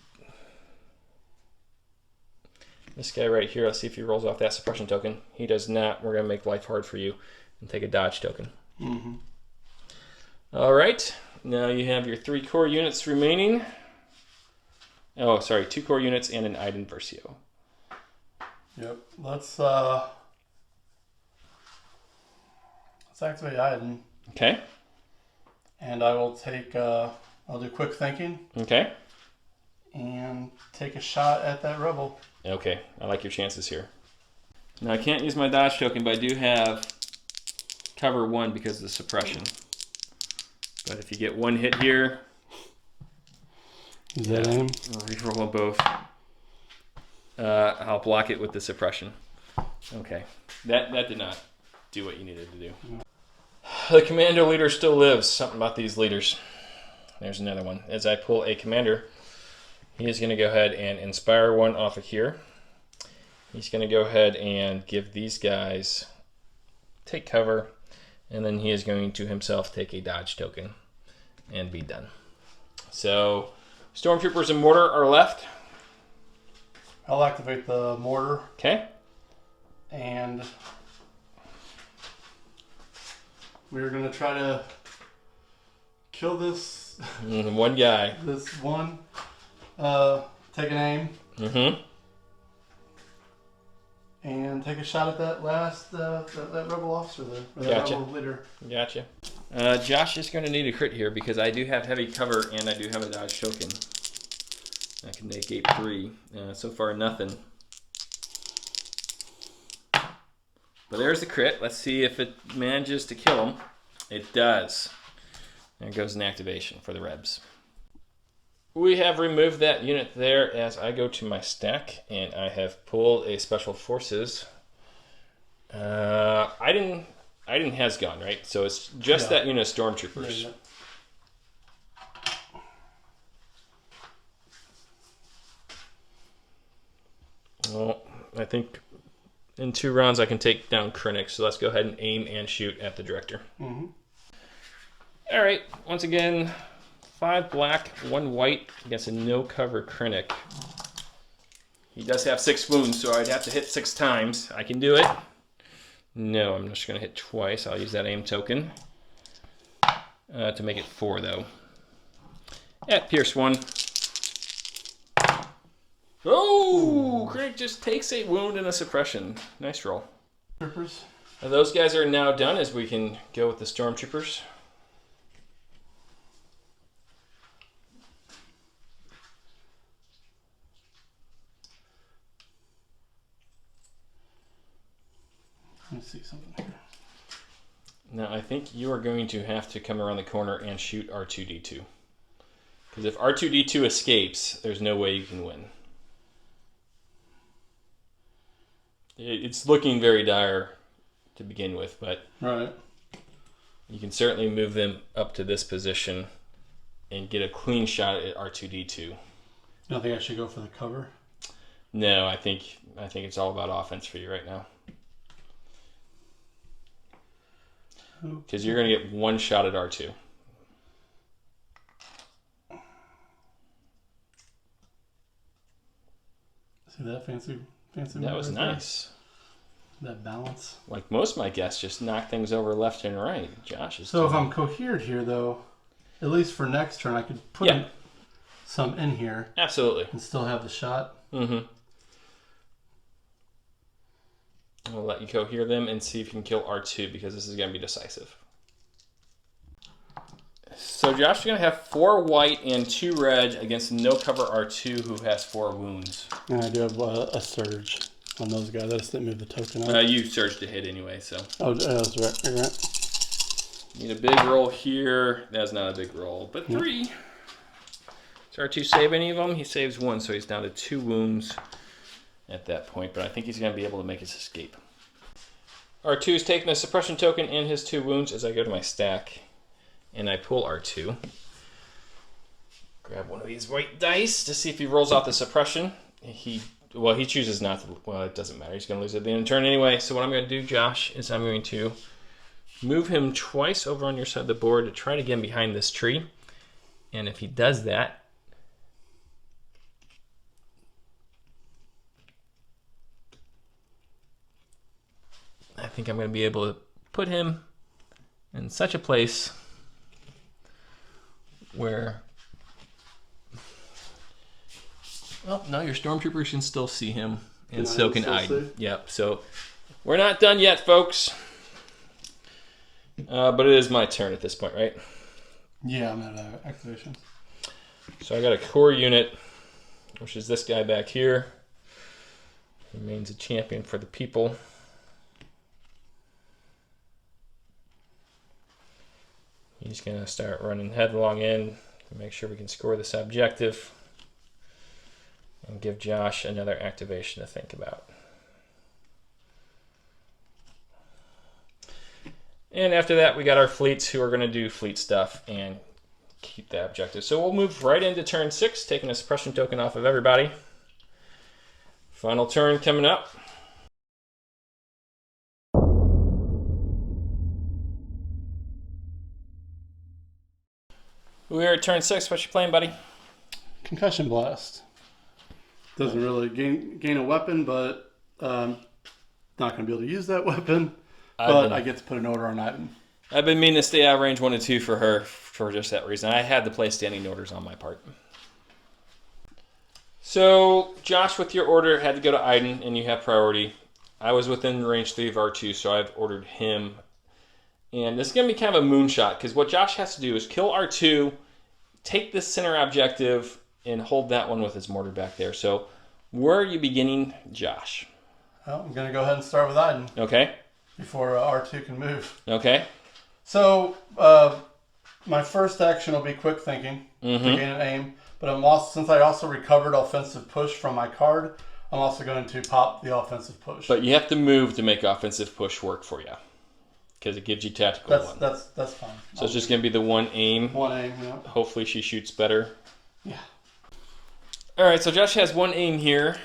This guy right here, let's see if he rolls off that suppression token. He does not. We're going to make life hard for you and take a dodge token. All right. Now you have your 3 core units remaining. Oh, sorry, 2 core units and an Iden Versio. Yep. Let's activate Iden. Okay. And I will take, I'll do quick thinking. Okay. And take a shot at that rebel. Okay, I like your chances here. Now I can't use my dodge token, but I do have cover 1 because of the suppression. But if you get 1 hit here, is that aim? Reroll them both. I'll block it with the suppression. Okay, that did not do what you needed to do. The commander leader still lives. Something about these leaders. There's another one. As I pull a commander, he is going to go ahead and inspire 1 off of here. He's going to go ahead and give these guys take cover, and then he is going to himself take a dodge token and be done. So stormtroopers and mortar are left. I'll activate the mortar. Okay. And we're going to try to kill this one guy. This one. Take an aim. Mm-hmm. And take a shot at that last that rebel officer there. Or that Gotcha. rebel leader. Gotcha. Josh is going to need a crit here because I do have heavy cover and I do have a dodge token. I can negate 3. So far, nothing. But there's the crit. Let's see if it manages to kill him. It does. There goes an activation for the Rebs. We have removed that unit there as I go to my stack, and I have pulled a Special Forces. Iden has gone, right? So it's just that unit of Stormtroopers. Yeah. Well, I think in 2 rounds I can take down Krennic, so let's go ahead and aim and shoot at the Director. Mm-hmm. All right, once again, 5 black, 1 white against a no-cover Krennic. He does have 6 wounds, so I'd have to hit 6 times. I can do it. No, I'm just going to hit twice. I'll use that aim token to make it 4, though. At Pierce 1. Oh, Krennic just takes a wound and a suppression. Nice roll. Troopers. Those guys are now done as we can go with the Stormtroopers. Let me see something here. Now, I think you are going to have to come around the corner and shoot R2-D2. Because if R2-D2 escapes, there's no way you can win. It's looking very dire to begin with, but Right. you can certainly move them up to this position and get a clean shot at R2-D2. You don't think I should go for the cover? No, I think it's all about offense for you right now. Because you're going to get 1 shot at R2. See that fancy That was right there? nice. That balance. Like most of my guests just knock things over left and right. Josh is So if I'm cohered here, though, at least for next turn, I could put some in here absolutely. and still have the shot. Mm-hmm. I'll let you cohere them and see if you can kill R2 because this is going to be decisive. So Josh is going to have 4 white and 2 red against no cover R2 who has 4 wounds. And I do have a surge on those guys. I just didn't move the token on. You surged to hit anyway, so. Oh, that's right. You're right. Need a big roll here. That's not a big roll, but 3. Does R2 save any of them? He saves 1, so he's down to 2 wounds at that point, but I think he's going to be able to make his escape. R2 is taking a suppression token and his 2 wounds as I go to my stack, and I pull R2. Grab one of these white dice to see if he rolls off the suppression. He chooses not to. Well, it doesn't matter. He's going to lose at the end of the turn anyway. So what I'm going to do, Josh, is I'm going to move him twice over on your side of the board to try to get him behind this tree. And if he does that, think I'm going to be able to put him in such a place where... Well, no, your stormtroopers can still see him, and so can Iden. Yep, so we're not done yet, folks. But it is my turn at this point, right? Yeah, I'm at activation. So I got a core unit, which is this guy back here. Remains a champion for the people. He's going to start running headlong in to make sure we can score this objective. And give Josh another activation to think about. And after that, we got our fleets who are going to do fleet stuff and keep that objective. So we'll move right into turn 6, taking a suppression token off of everybody. Final turn coming up. We're at turn 6. What you playing, buddy? Concussion Blast. Doesn't really gain a weapon, but not going to be able to use that weapon. But I get to put an order on Iden. I've been meaning to stay out of range 1 and 2 for her for just that reason. I had to play standing orders on my part. So, Josh, with your order, had to go to Iden, and you have priority. I was within range 3 of R2, so I've ordered him. And this is going to be kind of a moonshot, because what Josh has to do is kill R2, take this center objective, and hold that one with his mortar back there. So, where are you beginning, Josh? Well, I'm going to go ahead and start with Iden. Okay. Before R2 can move. Okay. So, my first action will be quick thinking to gain an aim. But since I also recovered offensive push from my card, I'm also going to pop the offensive push. But you have to move to make offensive push work for you. Because it gives you tactical one. That's fine. So it's just going to be the one aim. One aim, yeah. Hopefully she shoots better. Yeah. All right, so Josh has one aim here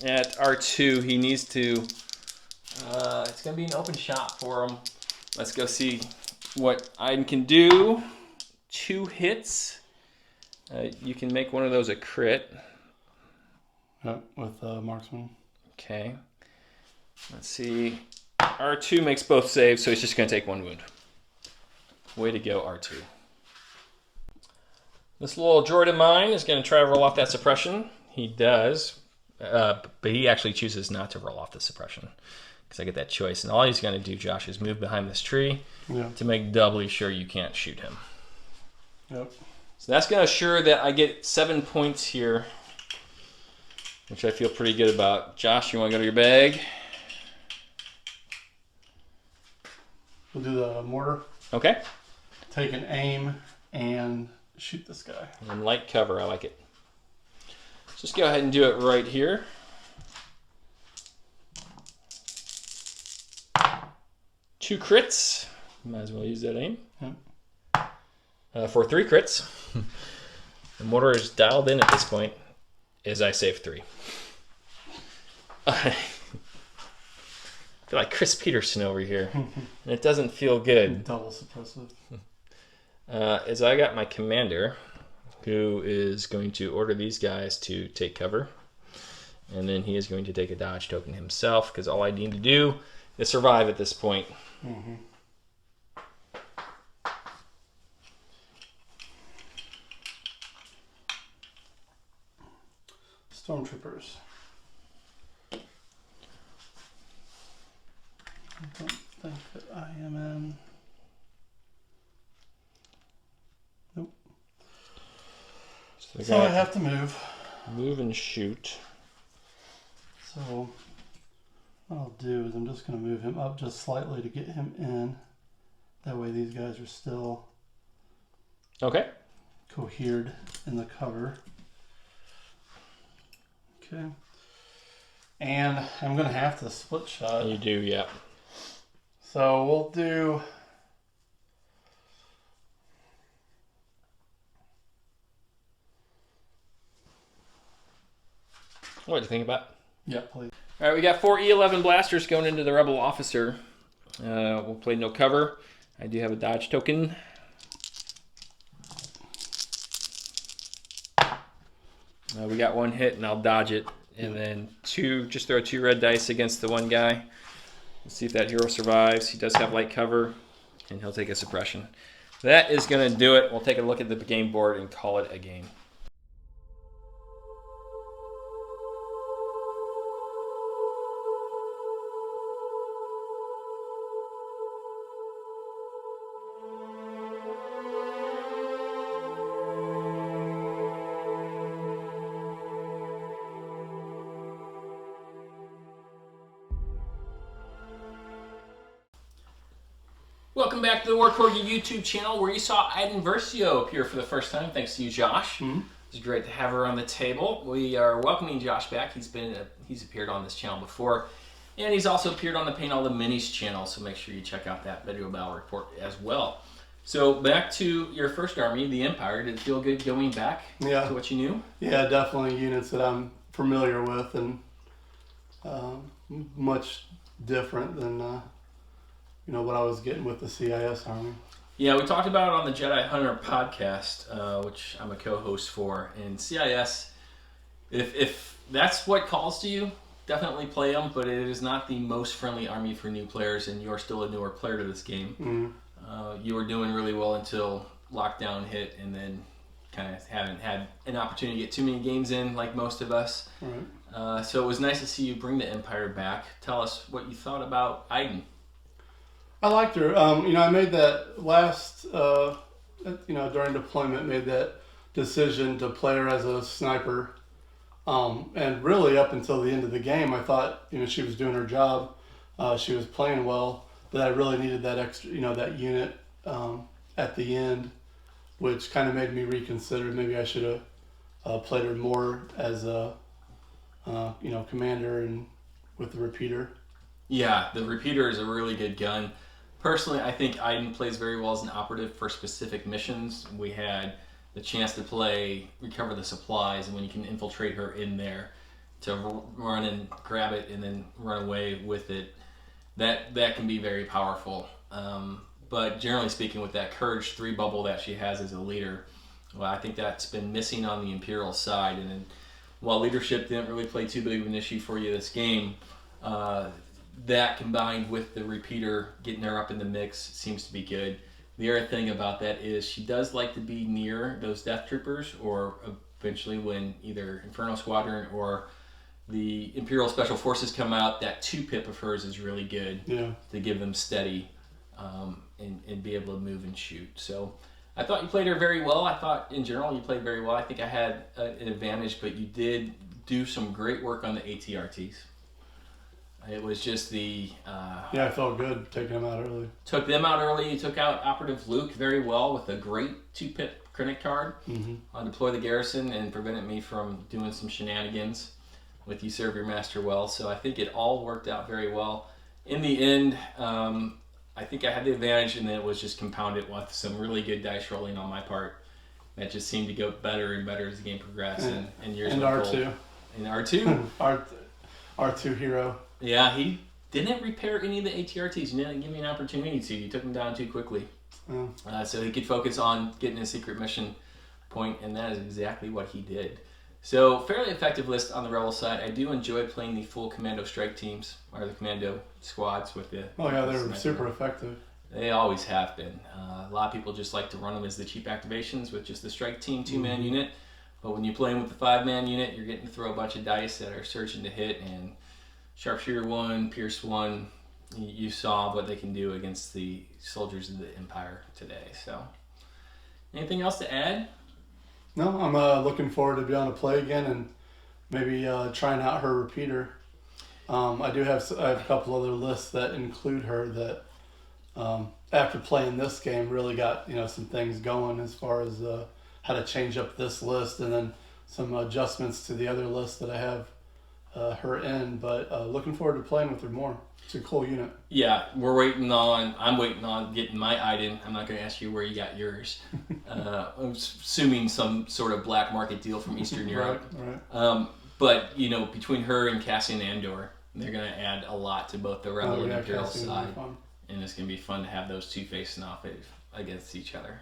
at R2. He needs to... it's going to be an open shot for him. Let's go see what Iden can do. 2 hits. You can make one of those a crit. With marksman. Okay. Let's see. R2 makes both saves, so he's just going to take 1 wound. Way to go, R2. This little droid of mine is going to try to roll off that suppression. He does, but he actually chooses not to roll off the suppression because I get that choice. And all he's going to do, Josh, is move behind this tree to make doubly sure you can't shoot him. Yep. So that's going to assure that I get 7 points here, which I feel pretty good about. Josh, you want to go to your bag? We'll do the mortar. Okay. Take an aim and shoot this guy. And light cover, I like it. Just go ahead and do it right here. Two crits. Might as well use that aim. Yep. For 3 crits. The mortar is dialed in at this point as I save 3. I feel like Chris Peterson over here. And it doesn't feel good. Double suppressive. As I got my commander, who is going to order these guys to take cover. And then he is going to take a dodge token himself, because all I need to do is survive at this point. Mm-hmm. Stormtroopers. I don't think that I am in. Nope. So I have to move. Move and shoot. So what I'll do is I'm just going to move him up just slightly to get him in. That way these guys are still cohered in the cover. Okay. And I'm going to have to split shot. You do, yeah. So we'll do... What do you think about? Yeah, please. All right, we got 4 E11 blasters going into the Rebel officer. We'll play no cover. I do have a dodge token. We got 1 hit, and I'll dodge it. And then just throw 2 red dice against the one guy. Let's see if that hero survives. He does have light cover, and he'll take a suppression. That is going to do it. We'll take a look at the game board and call it a game. Welcome back to the War Corgi YouTube channel, where you saw Iden Versio appear for the first time. Thanks to you, Josh. It's great to have her on the table. We are welcoming Josh back. He's appeared on this channel before, and he's also appeared on the Paint All the Minis channel. So make sure you check out that video battle report as well. So back to your first army, the Empire. Did it feel good going back to what you knew? Yeah, definitely units that I'm familiar with, and much different than what I was getting with the CIS army. Yeah, we talked about it on the Jedi Hunter podcast, which I'm a co-host for. And CIS, if that's what calls to you, definitely play them, but it is not the most friendly army for new players, and you're still a newer player to this game. You were doing really well until lockdown hit, and then kind of haven't had an opportunity to get too many games in like most of us. Right. So it was nice to see you bring the Empire back. Tell us what you thought about Iden. I liked her. I made that last, during deployment, made that decision to play her as a sniper. And really up until the end of the game, I thought, she was doing her job. She was playing well, but I really needed that extra, that unit at the end, which kind of made me reconsider. Maybe I should have played her more as a, commander and with the repeater. Yeah, the repeater is a really good gun. Personally, I think Iden plays very well as an operative for specific missions. We had the chance to play Recover the Supplies, and when you can infiltrate her in there to run and grab it and then run away with it, that can be very powerful. But generally speaking, with that Courage 3 bubble that she has as a leader, well, I think that's been missing on the Imperial side. And then, while leadership didn't really play too big of an issue for you this game, that combined with the repeater getting her up in the mix seems to be good. The other thing about that is she does like to be near those Death Troopers, or eventually when either Inferno Squadron or the Imperial Special Forces come out, that 2-pip of hers is really good to give them steady and be able to move and shoot. So I thought you played her very well. I thought in general you played very well. I think I had an advantage, but you did do some great work on the ATRTs. It was just the... I felt good taking them out early. Took them out early. You took out Operative Luke very well with a great 2-pip Krennic card. Deploy the garrison and prevented me from doing some shenanigans with You Serve Your Master Well. So I think it all worked out very well. In the end, I think I had the advantage, and then it was just compounded with some really good dice rolling on my part. That just seemed to go better and better as the game progressed. And yours and R2. And R2. R2 hero. Yeah, he didn't repair any of the ATRTs. He didn't give me an opportunity to. He took them down too quickly. So he could focus on getting a secret mission point, and that is exactly what he did. So, fairly effective list on the Rebel side. I do enjoy playing the full commando strike teams, or the commando squads with the... Oh yeah, they're super effective. They always have been. A lot of people just like to run them as the cheap activations with just the strike team 2-man unit. But when you play them with the 5-man unit, you're getting to throw a bunch of dice that are searching to hit, and Sharpshooter 1, Pierce 1, you saw what they can do against the soldiers of the Empire today. So, anything else to add? No, I'm looking forward to being able to play again and maybe trying out her repeater. I have a couple other lists that include her that after playing this game really got some things going as far as how to change up this list, and then some adjustments to the other lists that I have her in, but looking forward to playing with her more. It's a cool unit. Yeah, I'm waiting on getting my Iden. I'm not going to ask you where you got yours. I'm assuming some sort of black market deal from Eastern Europe. Right. But, between her and Cassian Andor, they're going to add a lot to both the Rebel and Imperial side. And it's going to be fun to have those two facing off against each other.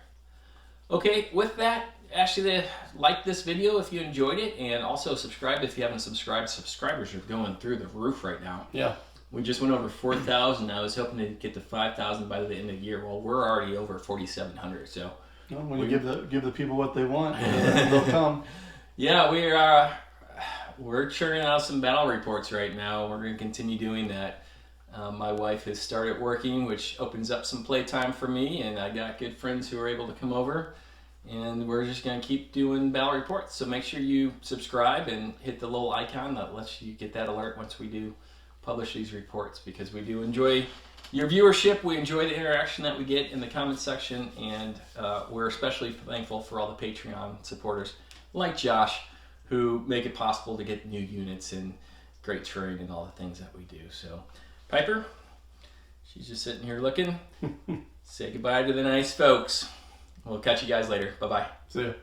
Okay, with that, actually like this video if you enjoyed it, and also subscribe if you haven't subscribed. Subscribers are going through the roof right now. Yeah. We just went over 4,000. I was hoping to get to 5,000 by the end of the year. Well, we're already over 4,700. So well, when you give the people what they want, they'll come. Yeah, we're churning out some battle reports right now. We're going to continue doing that. My wife has started working, which opens up some playtime for me, and I got good friends who are able to come over. And we're just going to keep doing battle reports. So make sure you subscribe and hit the little icon that lets you get that alert once we do publish these reports, because we do enjoy your viewership. We enjoy the interaction that we get in the comment section, and we're especially thankful for all the Patreon supporters like Josh, who make it possible to get new units and great terrain and all the things that we do. So Piper, she's just sitting here looking. Say goodbye to the nice folks. We'll catch you guys later. Bye-bye. See ya.